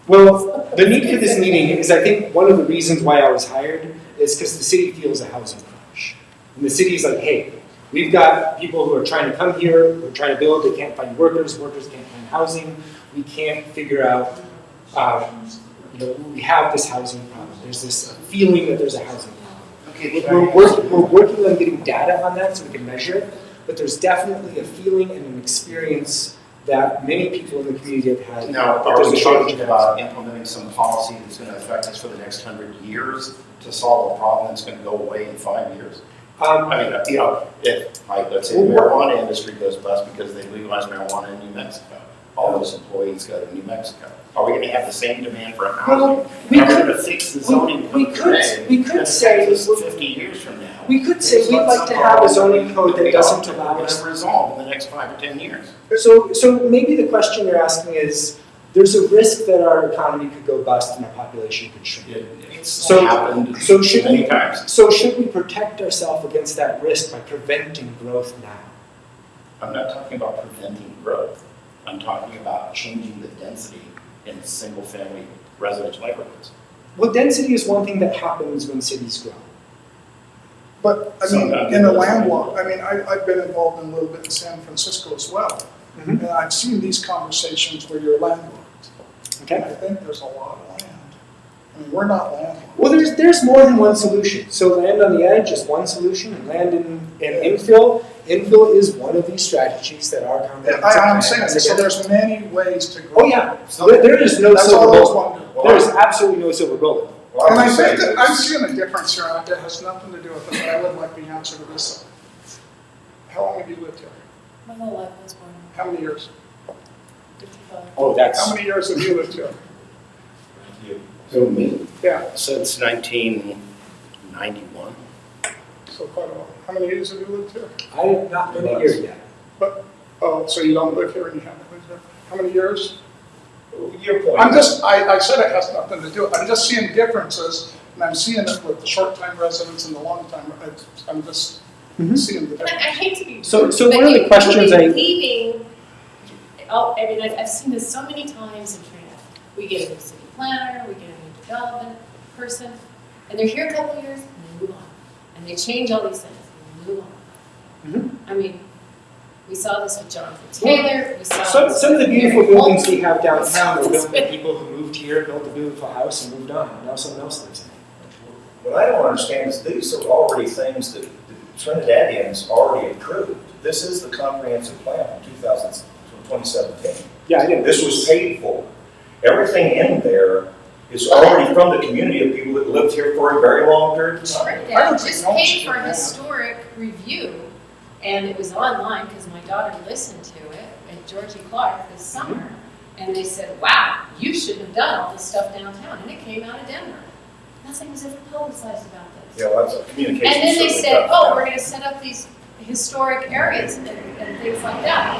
Well, the need for this meeting is, I think, one of the reasons why I was hired is because the city feels a housing crunch. And the city's like, hey, we've got people who are trying to come here, who are trying to build, they can't find workers can't find housing, we can't figure out, we have this housing problem. There's this feeling that there's a housing problem. Okay, We're working on getting data on that so we can measure it, but there's definitely a feeling and an experience that many people in the community have had. Now, that are there's we a shortage talking of about housing. implementing some policy that's going to affect us for the next 100 years to solve a problem that's going to go away in 5 years? I mean, if, like, let's say the marijuana industry goes bust because they legalized marijuana in New Mexico, all those employees go to New Mexico. Are we going to have the same demand for housing? Well, we Are we could- going to fix the zoning we code could- today? we could and say- affect us 50 years from now. We could say we'd like to have a zoning code that doesn't allow us. It's resolved in the next 5 or 10 years. So maybe the question you're asking is, there's a risk that our economy could go bust and our population could shrink. It's So- happened so should many we- times. So should we protect ourselves against that risk by preventing growth now? I'm not talking about preventing growth. I'm talking about changing the density in single-family residential neighborhoods. Well, density is one thing that happens when cities grow. But, I mean, in the land law, I mean, I've been involved in a little bit in San Francisco as well. Mhm. And I've seen these conversations where you're landlocked. Okay. And I think there's a lot of land. I mean, we're not landlocked. Well, there's more than one solution. So land on the edge is one solution, and land in infill. Infill is one of these strategies that our comprehensive I'm plan saying, has so identified. there's many ways to grow. Oh yeah, there is no That's silver all I was bullet. wondering. There is absolutely no silver bullet. Well, And I would think say that that I'm seeing a difference here, and it has nothing to do with it, but I would like the answer to this. How long have you lived here? my whole life was born How many years? in 55. Oh, How many years have you lived here? Who, me? Yeah, Since 1991. so quite a while. How many years have you lived here? I have not been here yet. Oh, so you don't live here and you haven't lived here? How many years? Your point. I said it has nothing to do, I'm just seeing differences, and I'm seeing it with the short-time residents and the long-time, I'm just Mhm. seeing the And I difference. hate to be. So rude, one but of the you- questions you'll be I- leaving. Oh, I mean, I've seen this so many times in Trinidad. We get a new city planner, we get a new development person, and they're here a couple of years and they move on. And they change all these things and move on. I mean, we saw this with Jonathan Taylor, we saw this Some of the with beautiful Mary buildings we Holden. have downtown are We built saw by this people who moved here, built a beautiful house and moved on, and now someone else lives in it. What I don't understand is these are already things that the Trinidadians already approved. This is the comprehensive plan from 2017. Yeah, I didn't. This was paid for. Everything in there is already from the community of people that lived here for a very long period of time. Trinidad just paid for a historic review, and it was online because my daughter listened to it at Georgie Clark this summer, and they said, wow, you shouldn't have done all this stuff downtown, and it came out of Denver. Nothing was ever publicized about this. Yeah, well, that's a communication. And then they certainly said, done. oh, we're going to set up these historic areas and things like that.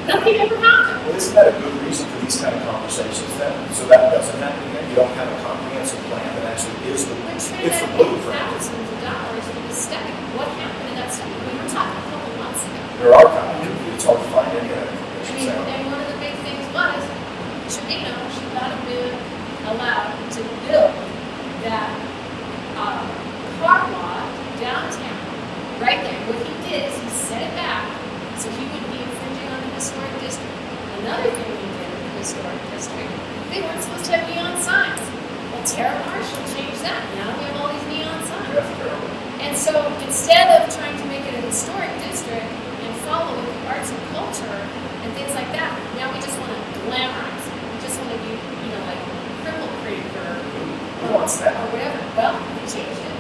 Nothing ever happened. Well, isn't that a good reason for these kind of conversations then? So that doesn't happen again? You don't have a comprehensive plan that actually is the, When it's the Trinidad paid blueprint. thousands of dollars for the study, what happened to that study? We were talking a couple months ago. There are copies, it's hard to find any of that I information. mean, so. and one of the big things was, Trevino should not have been allowed to build that car lot downtown, right there. What he did is he set it back so he wouldn't be infringing on the historic district. Another thing he did in the historic district, they weren't supposed to have neon signs. Well, Tara Marshall changed that. Now we have all these neon signs. That's terrible. And so instead of trying to make it a historic district and follow with the arts and culture and things like that, now we just want to glamorize it. We just want to do, like Cripple Creek Who wants that? or whatever. Well, we changed it.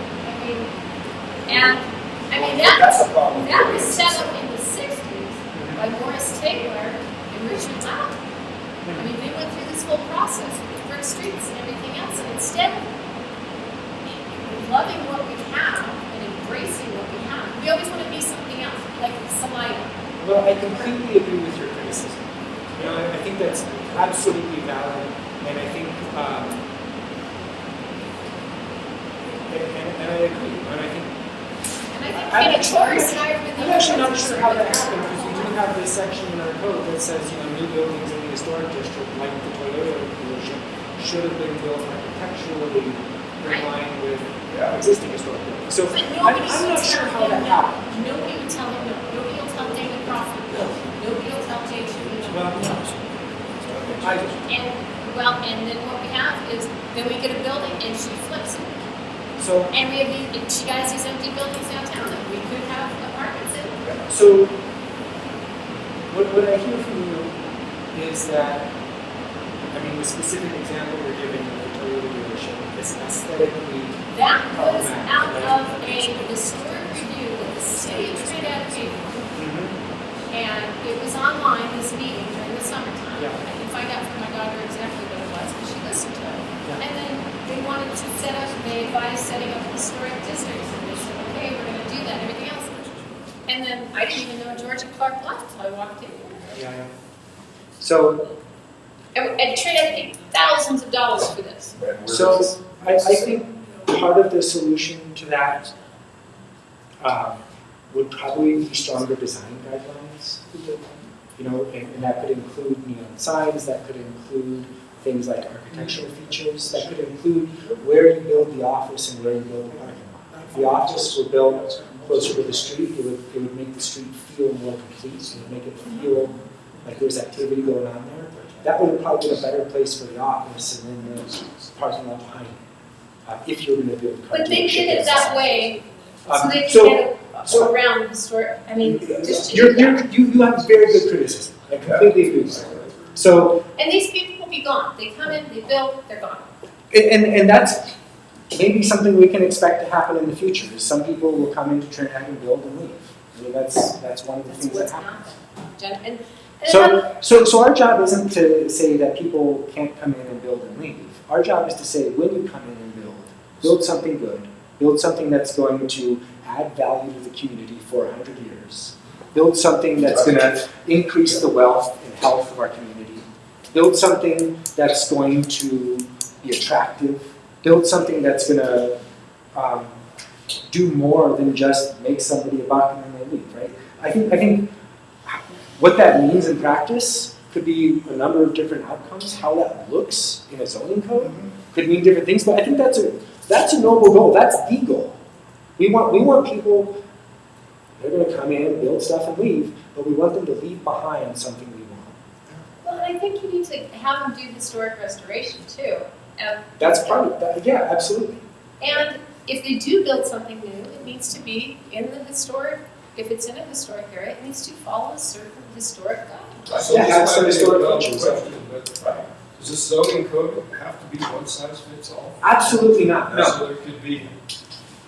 That's a problem. That was set up in the 60s by Morris Taylor and Richard Loud. I mean, they went through this whole process with brick streets and everything else, and instead of loving what we have and embracing what we have, we always want to be something else, like Salida. Well, I completely agree with your criticism. I think that's absolutely valid, and I think, and I agree, and I think. And I think Katie Torres and I have been I'm actually not sure how that happened, because we do have this section in our code that says, new buildings in the historic district, like the Toyota dealership, should have been built architecturally in line with existing historic buildings. So But I'm nobody not would sure tell how him that no. happened. Nobody would tell him no. Nobody will tell David Crawford no. Nobody will tell Jay Truman Well, no. And then what we have is, then we get a building and she flips it. So, And we have, she has these empty buildings downtown that we could have apartments in. so what I hear from you is that, the specific example you're giving of the Toyota dealership is aesthetically That was out of a historic review that the city of Trinidad paid for. And it was online, this meeting during the summertime. Yeah. I can find out from my daughter exactly what it was, because she listened to it. Yeah. And then they wanted to set up, they advised setting up historic districts, and they said, okay, we're gonna do that, and everything else. And then I didn't even know Georgia Clark left until I walked in. Yeah. So, And Trinidad paid thousands of dollars for this. I think part of the solution to that would probably be stronger design guidelines. And that could include neon signs, that could include things like architectural features, that could include where you build the office and where you build the parking lot. If the office were built closer to the street, it would make the street feel more complete, it would make it feel like there's activity going on there. That would have probably been a better place for the office and then the parking lot behind it, if you were going to build a car But they did it that way, so they so- could get around historic, just to You do that. have very good criticism. I completely agree with that. So, And these people will be gone. They come in, they build, they're gone. and that's maybe something we can expect to happen in the future, is some people will come into Trinidad and build and leave. That's one of the That's things that what's happens. happened. And So our job isn't to say that people can't come in and build and leave. Our job is to say, when you come in and build something good, build something that's going to add value to the community for 100 years, build something that's going to increase the wealth and health of our community, build something that's going to be attractive, build something that's going to do more than just make somebody a buck and then they leave, right? I think what that means in practice could be a number of different outcomes. How that looks in a zoning code could mean different things, but I think that's a noble goal. That's the goal. We want people, they're gonna come in, build stuff and leave, but we want them to leave behind something we want. Well, I think you need to have them do historic restoration too. That's part of that, yeah, absolutely. And if they do build something new, it needs to be in the historic, if it's in a historic area, it needs to follow a certain historic guidelines. So Yeah, have this some might be a historic dumb features. question, but does this zoning code have to be one size fits all? Absolutely not, no. So there could be.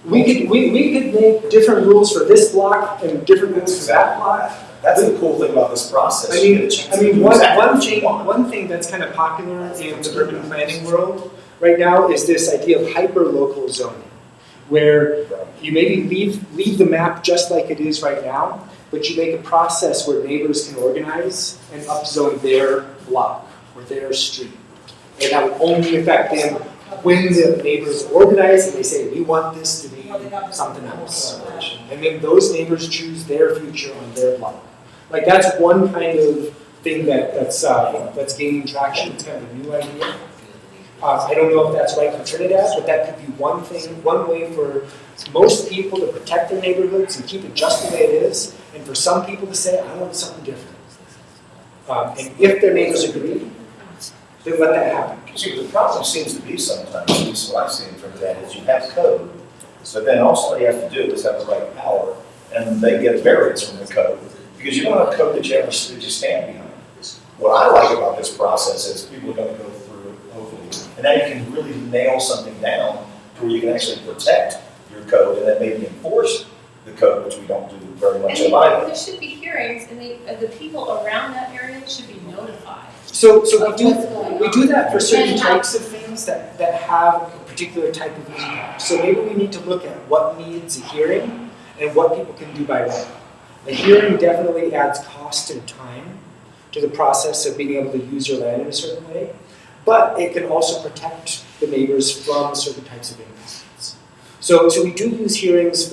We could make different rules for this block and different rules for that block. That's the cool thing about this process. I You mean, get a chance to do one exactly what you want. one thing that's kind of popular in the urban planning world right now is this idea of hyper-local zoning, where you maybe leave the map just like it is right now, but you make a process where neighbors can organize and upzone their block or their street. And that would only affect them when the neighbors organize and they say, we want this to be something else. And then those neighbors choose their future on their block. Like that's one kind of thing that's gaining traction. It's kind of a new idea. I don't know if that's right for Trinidad, but that could be one way for most people to protect their neighborhoods and keep it just the way it is, and for some people to say, I want something different. And if their neighbors agree, then let that happen. See, the problem seems to be sometimes, at least what I've seen from that, is you have code, but then all you have to do is have the right power, and they get a variance from the code, because you don't have code that you ever just stand behind. What I like about this process is people are going to go through it, hopefully, and now you can really nail something down to where you can actually protect your code and then maybe enforce the code, which we don't do very much of either. There should be hearings, and the people around that area should be notified. So we do that for certain types of things that have a particular type of impact. So maybe we need to look at what needs a hearing and what people can do by right. A hearing definitely adds cost and time to the process of being able to use your land in a certain way, but it can also protect the neighbors from certain types of impacts. So we do use hearings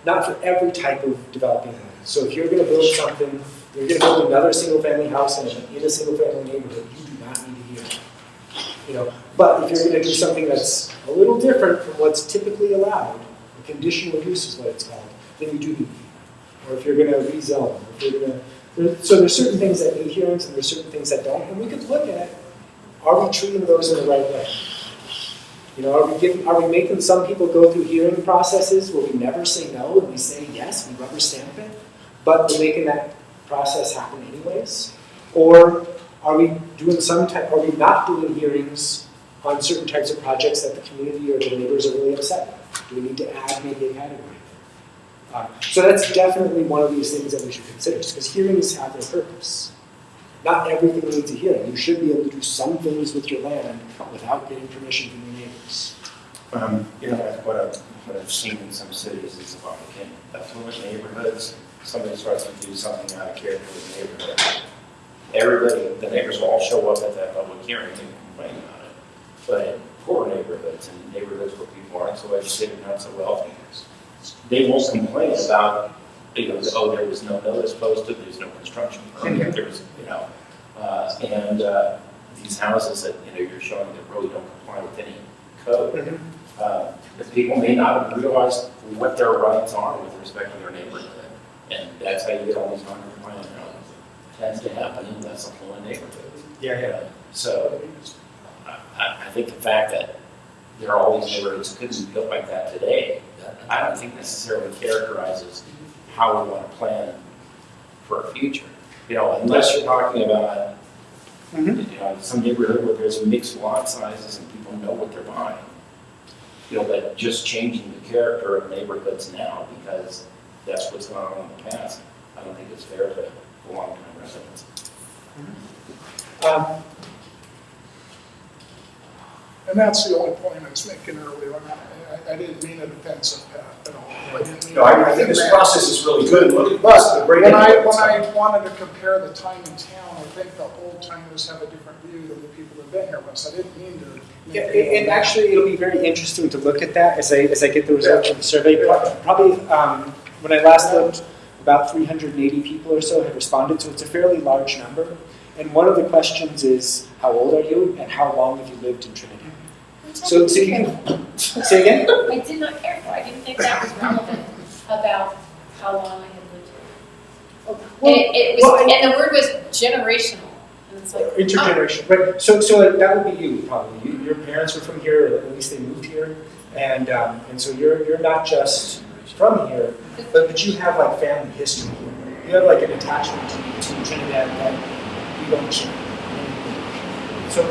not for every type of developing land. So if you're going to build something, you're going to build another single-family house in a single-family neighborhood, you do not need a hearing. But if you're going to do something that's a little different from what's typically allowed, a conditional use is what it's called, then you do need a hearing. Or if you're going to rezone, so there's certain things that need hearings and there's certain things that don't, and we could look at, are we treating those in the right way? Are we making some people go through hearing processes where we never say no and we say yes, we rubber stamp it, but we're making that process happen anyways? Or are we not doing hearings on certain types of projects that the community or the neighbors are really upset with? Do we need to add maybe a category? So that's definitely one of these things that we should consider, because hearings have their purpose. Not everything needs a hearing. You should be able to do some things with your land without getting permission from your neighbors. What I've seen in some cities is about in affluent neighborhoods, somebody starts to do something out of character with the neighborhood. The neighbors will all show up at that public hearing and complain about it. But in poor neighborhoods and neighborhoods where people aren't so educated, not so wealthy, they won't complain about, there was no notice posted, there's no construction permit, these houses that, you're showing that really don't comply with any code. But people may not have realized what their rights are with respect to their neighborhood. And that's how you get all these non-compliant houses. It tends to happen in less affluent neighborhoods. Yeah. So I think the fact that there are all these neighborhoods that couldn't be built like that today, I don't think necessarily characterizes how we want to plan for our future. Unless you're talking about some neighborhood where there's mixed lot sizes and people know what they're buying. But just changing the character of neighborhoods now because that's what's gone on in the past, I don't think it's fair to long-term residents. And that's the only point I was making earlier. I didn't mean it offensive at all. I think this process is really good. Look at But when I wanted to compare the time in town, I think the old timers have a different view than the people who've been here with us. I didn't mean to. Yeah, and actually, it'll be very interesting to look at that as I get the results of the survey. Probably when I last looked, about 380 people or so have responded, so it's a fairly large number. And one of the questions is, how old are you and how long have you lived in Trinidad? So you can, say again? I did not care for, I didn't think that was relevant about how long I had lived here. And it was, and the word was generational, and it's like. Intergenerational, right? So like, that would be you probably. Your parents were from here, or at least they moved here, and so you're not just from here, but you have like family history here. You have like an attachment to Trinidad that we don't share. So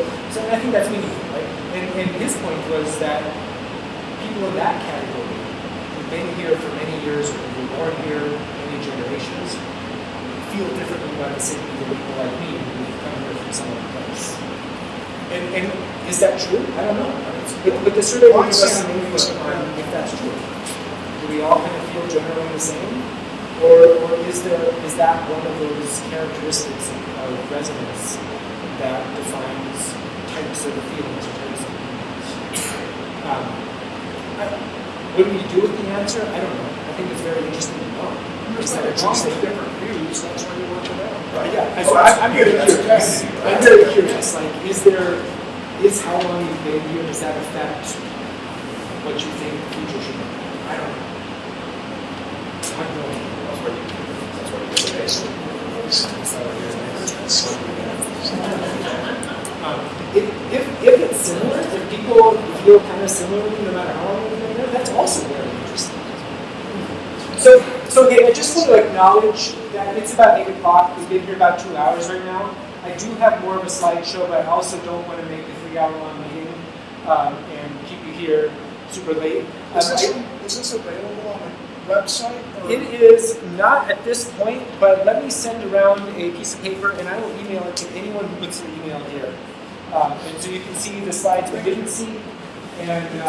I think that's meaningful, right? And his point was that people in that category who've been here for many years or who were born here many generations feel differently about the city than people like me who've come here from some other place. And is that true? I don't know. But the survey will give us some input on if that's true. Do we all kind of feel generally the same? Or is that one of those characteristics of residents that defines types of feelings or types of feelings? What do we do with the answer? I don't know. I think it's very interesting to know. There's like a lot of different views, that's why you work it out. Right, yeah. So I'm very curious. I'm very curious. Like, is how long you've been here, does that affect what you think the future should be? I don't know. I don't know. If it's similar, if people feel kind of similarly no matter how long they've been there, that's also very interesting. So okay, I just want to acknowledge that it's about 8 o'clock. We've been here about 2 hours right now. I do have more of a slideshow, but I also don't want to make a 3-hour-long meeting and keep you here super late. Is this available on the website? Or? It is not at this point, but let me send around a piece of paper and I will email it to anyone who puts an email here. And so you can see the slides we didn't see. And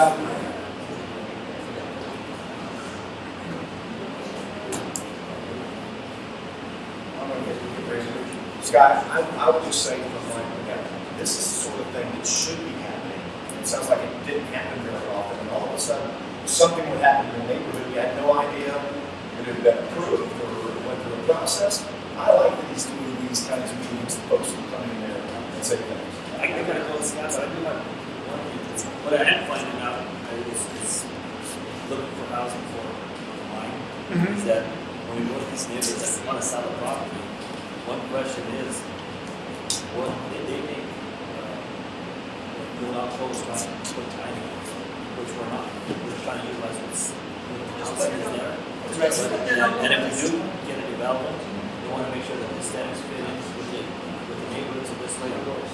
Scott, I would just say from my this is the sort of thing that should be happening. It sounds like it didn't happen very often, and all of a sudden something would happen in the neighborhood. You had no idea it had been approved or went through the process. I like that he's doing these kinds of meetings, folks who come in there and say things. I gotta go to Scott, but I do have one thing. What I am finding out is looking for housing for mine, is that when we go to these neighborhoods that want to sell a property, one question is, what did they make? We're not close to put tiny, which we're not. We're trying to utilize what's there. And if we do get a development, we want to make sure that the aesthetics fit in with the neighborhoods of this way it goes.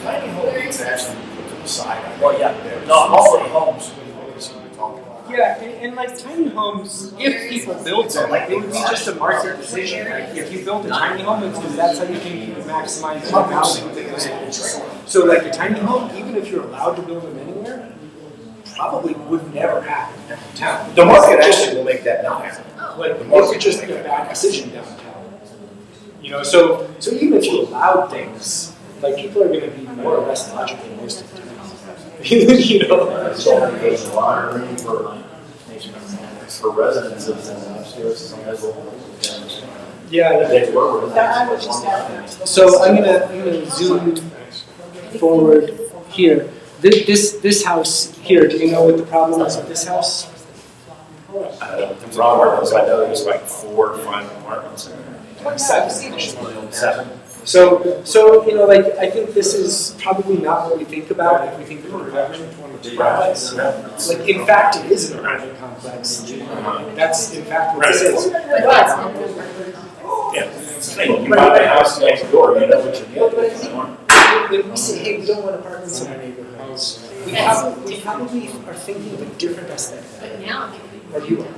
Tiny home needs to actually be put to the side. Well, yeah. No, all the homes we focus on talking about. yeah, and like tiny homes, if people build them, it would be just a market decision. Like if you build a tiny home, it's because that's how you can maximize the value. So like a tiny home, even if you're allowed to build them anywhere, probably would never happen downtown. The market actually will make that not happen. Like it would just be a bad decision downtown. You know, so even if you allowed things, like people are going to be more or less logical most of the time. You know, There's a lot of room for residents of the upstairs as well. yeah. That's where we're I was just asking. So I'm gonna zoom forward here. This house here. Do you know what the problem is with this house? The problem is I know there's like 4 or 5 apartments in there. 7. So you know, like I think this is probably not what we think about if we think of an apartment complex. Like in fact, it is an apartment complex. That's in fact what this is. You buy the house next door, you know what you're getting. When we say, hey, we don't want apartments in our neighborhoods, we probably are thinking of a different aesthetic. But now, Or you are.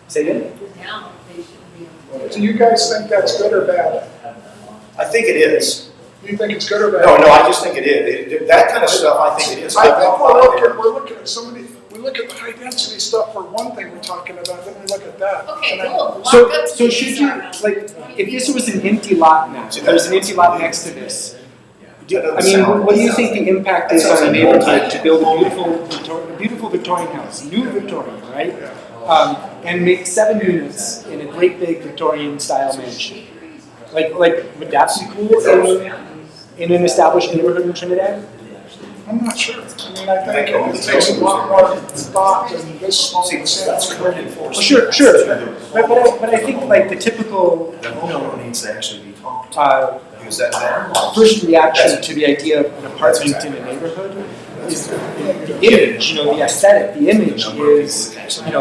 Say again? now they should be. Do you guys think that's good or bad? I think it is. Do you think it's good or bad? No, I just think it is. That kind of stuff, I think it is. I think we're looking at somebody, we look at the high density stuff for one thing we're talking about, then we look at that. Okay, And I- cool. So should you, like, if this was an empty lot now, if there's an empty lot next to this, I mean, what do you think the impact is on a neighborhood to build a beautiful Victorian house, new Victorian, right? And make 7 units in a great big Victorian style mansion? Like would that be cool in an established neighborhood in Trinidad? I'm not sure. I mean, I think it takes a lot more thought than this small example. Well, Sure. But I think like the typical, The homeowner needs to actually be talked to. Because that first reaction to the idea of an apartment in a neighborhood is the image, the aesthetic. The image is,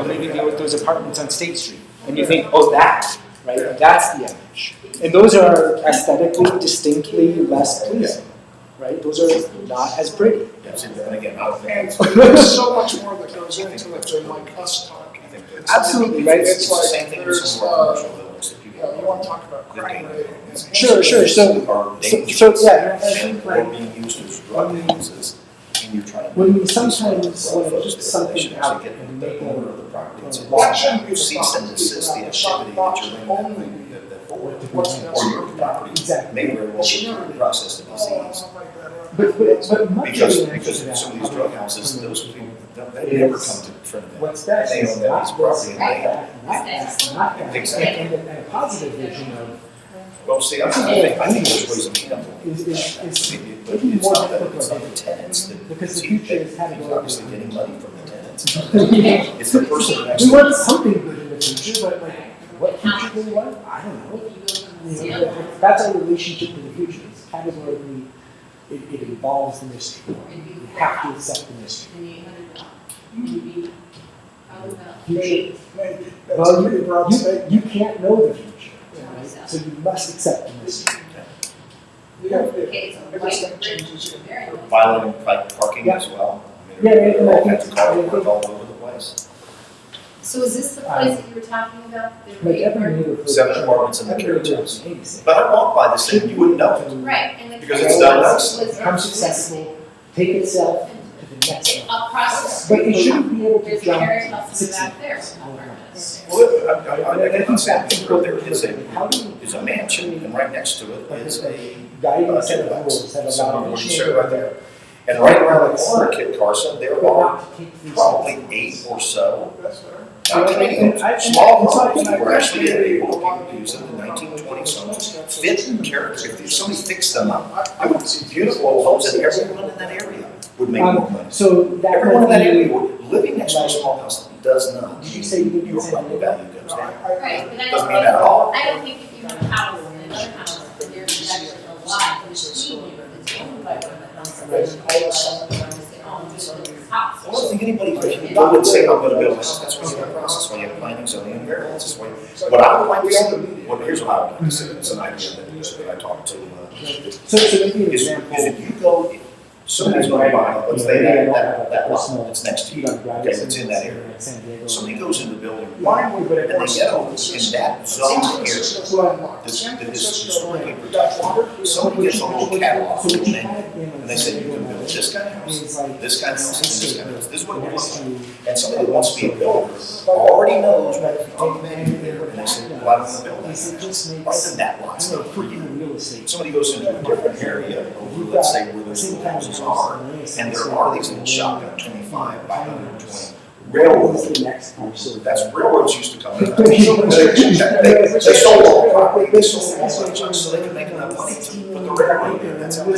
maybe those apartments on State Street. And you think, oh, that, right? That's the image. And those are aesthetically, distinctly less pleasing, right? Those are not as pretty. And again, I don't think And it's. there's so much more that goes into it than like us talking. Absolutely, right? It's the like, same thing with there's, some more commercial buildings that people. you want to talk about crime rate. Sure. So yeah. Or being used as drug uses, and you're trying to. When we sometimes want to Folks keep that something they should out actually get and the make owner of it the property and say, That shouldn't be the cease and thought. desist the The activity that box you're only laying that forward. what's Or your property Exactly. may very well be in the process of disease. But much Because, of the answer because to in that some of these drug houses, from the- those people, they never come to Trinidad. What's best They is own that not piece of property this, and not that. Exactly. And a positive vision of Well, see, I think there's ways of handling it. is But maybe it's more not that, difficult it's not the tenants that. because the see, future is he's categorically. obviously getting money from the tenants. It's the person that We actually. want something good in the future, but like, what future do we want? I don't know. That's our relationship to the future. It's categorically, it involves the mystery. You have to accept the mystery. Maybe, maybe. That's Well, a pretty broad statement. you can't know the future, right? So you must accept the mystery. Yeah, Okay, so if this thing changes, you very nice. Violating parking as well. I mean, Yeah, there are all I kinds of cars think- parked all over the place. So is this the place that you were talking about? The Like every neighborhood. 7 apartments in the every carriage neighborhood house. is But I walk by this thing, you wouldn't know it. Right, and the. Because it's done nice. Become successful, take itself to the next level. Across the street. But it shouldn't be able to There's a jump carriage house in the 60. back there. Well, I can say there is a mansion, and right next to it is a Guiding set of rules have some allowed of each them right neighborhood there. And right around the corner, Kit Carson, there but are not to take these probably things. 8 or so, that's fair. not tiny homes, And small so I homes think that were actually able to use in the 1920s homes, fit in character. If somebody fixed them up, they would see beautiful old homes, and everyone in that area would make more money. So that Everyone in that might area, be, living next to a small house does not. did you say you didn't Your say property that? value goes down. Right, but I Doesn't don't mean that at all. I don't think if you have a house and another house, that there's actually a lot in between you that's owned by one that owns the rest. They own just this house. I don't think anybody would go and say, I'm gonna build a house, that's why you have a process, why you have planning, zoning, and variance, that's why. What I would like to see, here's what I would like to see, it's an idea that I talked to, So maybe an is example. if you go, somebody's gonna buy, let's say that lot that's next to you, okay, that's in that area. Somebody goes in the building, Mine would, but and it they was. know in that zone area, that is historically protected, somebody gets a little catalog, So what you and had in they say you can build this kind of house, is like this kind of house, and this kind of house, this is what it looks like. next And somebody that wants to be a builder already knows what the demand there, and they say, well, I don't want to build to, is it that. just Right, makes, then that lot's I don't not know, for for you. real estate. Somebody goes into a different area, over, let's say, where those little houses are, and there are these little shotgun 25 by 120 railroads. What's the next parcel? That's railroads used to come in. They sold all the property, they sold all the trucks so they could make enough money to put the railroad in. That's how they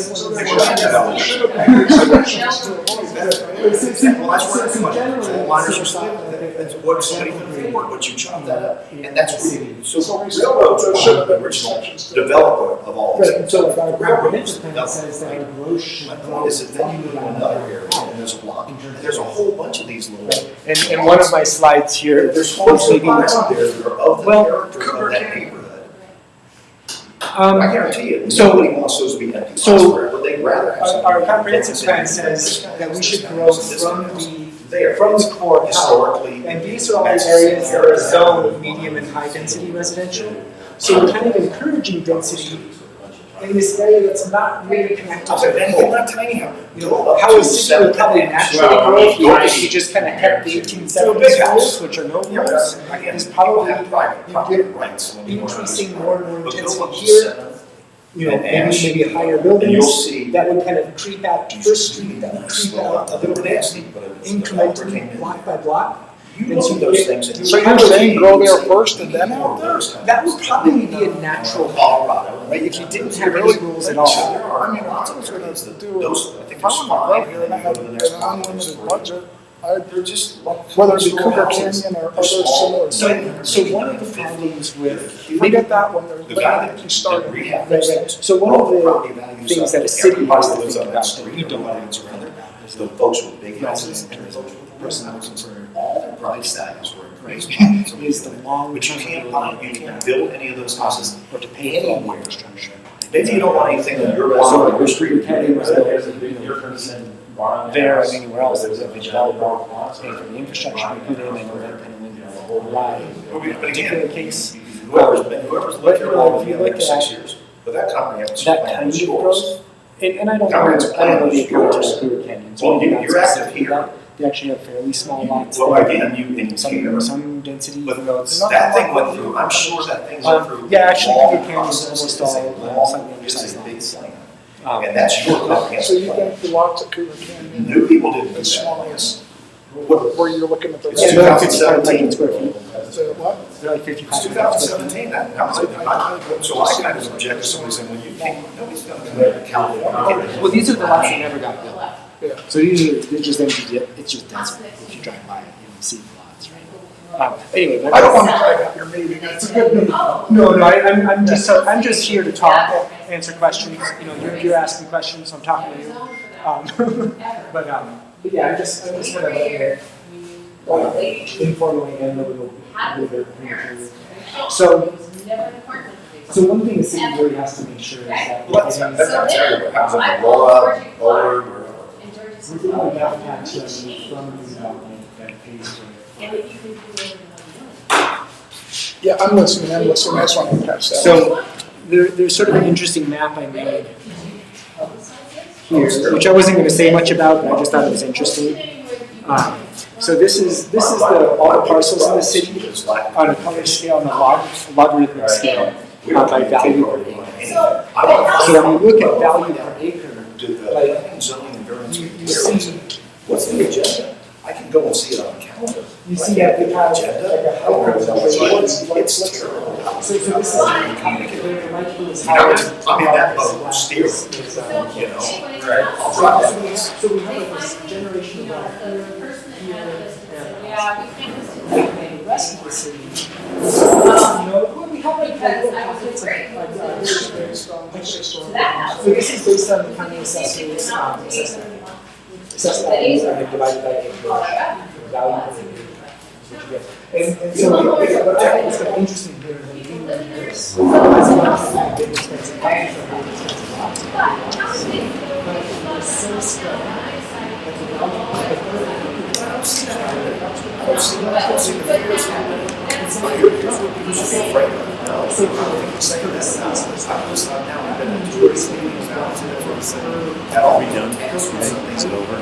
Well, that's where everybody, coal miners are still, that's what somebody can afford, but you chop that up, and that's where you, so railroads are the original developer of all Right, and this. so if our Railroads comprehensive plan develop, says that right? our growth should My grow point is that then you go to another area, and there's a block, and there's a whole bunch of these little. And one of my slides here, There's homes that are out there that are of the Well, character of that neighborhood. um, I guarantee you, so- nobody wants those to be empty lots so forever, they'd rather have something. our comprehensive plan says that we should grow from the core power. Historically. And these are all the areas that are zoned medium and high density residential. So we're kind of encouraging density in this area that's not really connected to the And core. not tiny house. You know, how a city would probably naturally grow if you just kind of kept the 1870s rules, which are no rules, is probably increasing more and more intensity here. You know, maybe higher And you'll buildings see. that would kind of creep out to First Street, that would creep out a little bit, incrementally, block by block. You look at those things and So you're saying go there first and then out there? That would probably be a natural Colorado, right? If you didn't have any rules at all. I mean, if I was gonna do, if I want to grow here and I had an unlimited budget, They're just whether it be Cougar Canyon or other similar things. So one of the problems with, We get that one, there's, The guy you started. right. So one of the things that a city has to think about that we don't around there. The folks with big houses and the folks with person houses, all their price tags were increased. is the long But you term can't build any of those houses or to pay for all the anywhere. infrastructure. Maybe you don't want anything on your So lot like or your street. Canyon was built There's a big difference in buying a there house. and anywhere else. There's There's a a developer paying for the infrastructure we put in and then kind of went the whole ride. But Particular again, case, whoever's lived here long, if you been look there 6 at years, but that comprehensive that plan kind is of yours. growth, and I don't Comprehensive know plan the is approach yours. to Cougar Canyon. So Well, maybe you're not active specifically here. that. They actually have fairly small lots Well, there. again, you care. Some density, But even though it's. that thing went through, I'm sure that thing's went through. Yeah, actually, long Cougar Canyon's process. almost It's a all long- slightly It's undersized a big lots. plan. Um, And that's your So comprehensive you plan. think the lots at Cougar Canyon New people didn't do as small that. as, What- where you're looking at the. It's Yeah, they're like 2017. 55 square feet. So what? They're like 55. It's 2017, that, so I kind of object to somebody saying, well, you can't, nobody's gonna come here to California. Well, these are the lots that never got built. Yeah. So these are, they're just empty, it's just desert. If you drive by it, you don't see the lots, right? Anyway. but- I don't want to drag out your meeting, it's a good meeting. No, I'm just here to talk, answer questions, you know, you're asking questions, so I'm talking to you. But yeah, I'm just kind of informally and a little bit prematurely. So one thing the city really has to make sure is that. Well, that's everywhere, how's it, Laura, Boulder, wherever. We're doing a map patch from the development that pays for. Yeah, I'm listening, I just want to pass that. So there's sort of an interesting map I made here, which I wasn't going to say much about, but I just thought it was interesting. So this is all the parcels in the city on a color scale, on a logarithmic scale, by value per acre. So when you look at value per acre, Like, zoning and variance. you see, What's the agenda? I can go and see it on the calendar. you see that we have like Agenda? a hyper. It's terrible. So this is complicated, it might be as You know, high as. I mean, that boat steer, you know? So we have like this generation of wealth here, and the rest of the city. You know, we have like little pockets of like, so this is based on the county assessor's assessed values and then divided by acre, value per acre. And so, what I think is kind of interesting here is that we do this. As much as big expensive houses or big expensive lots. But it's so spread that the value That all be done, because we think it's over.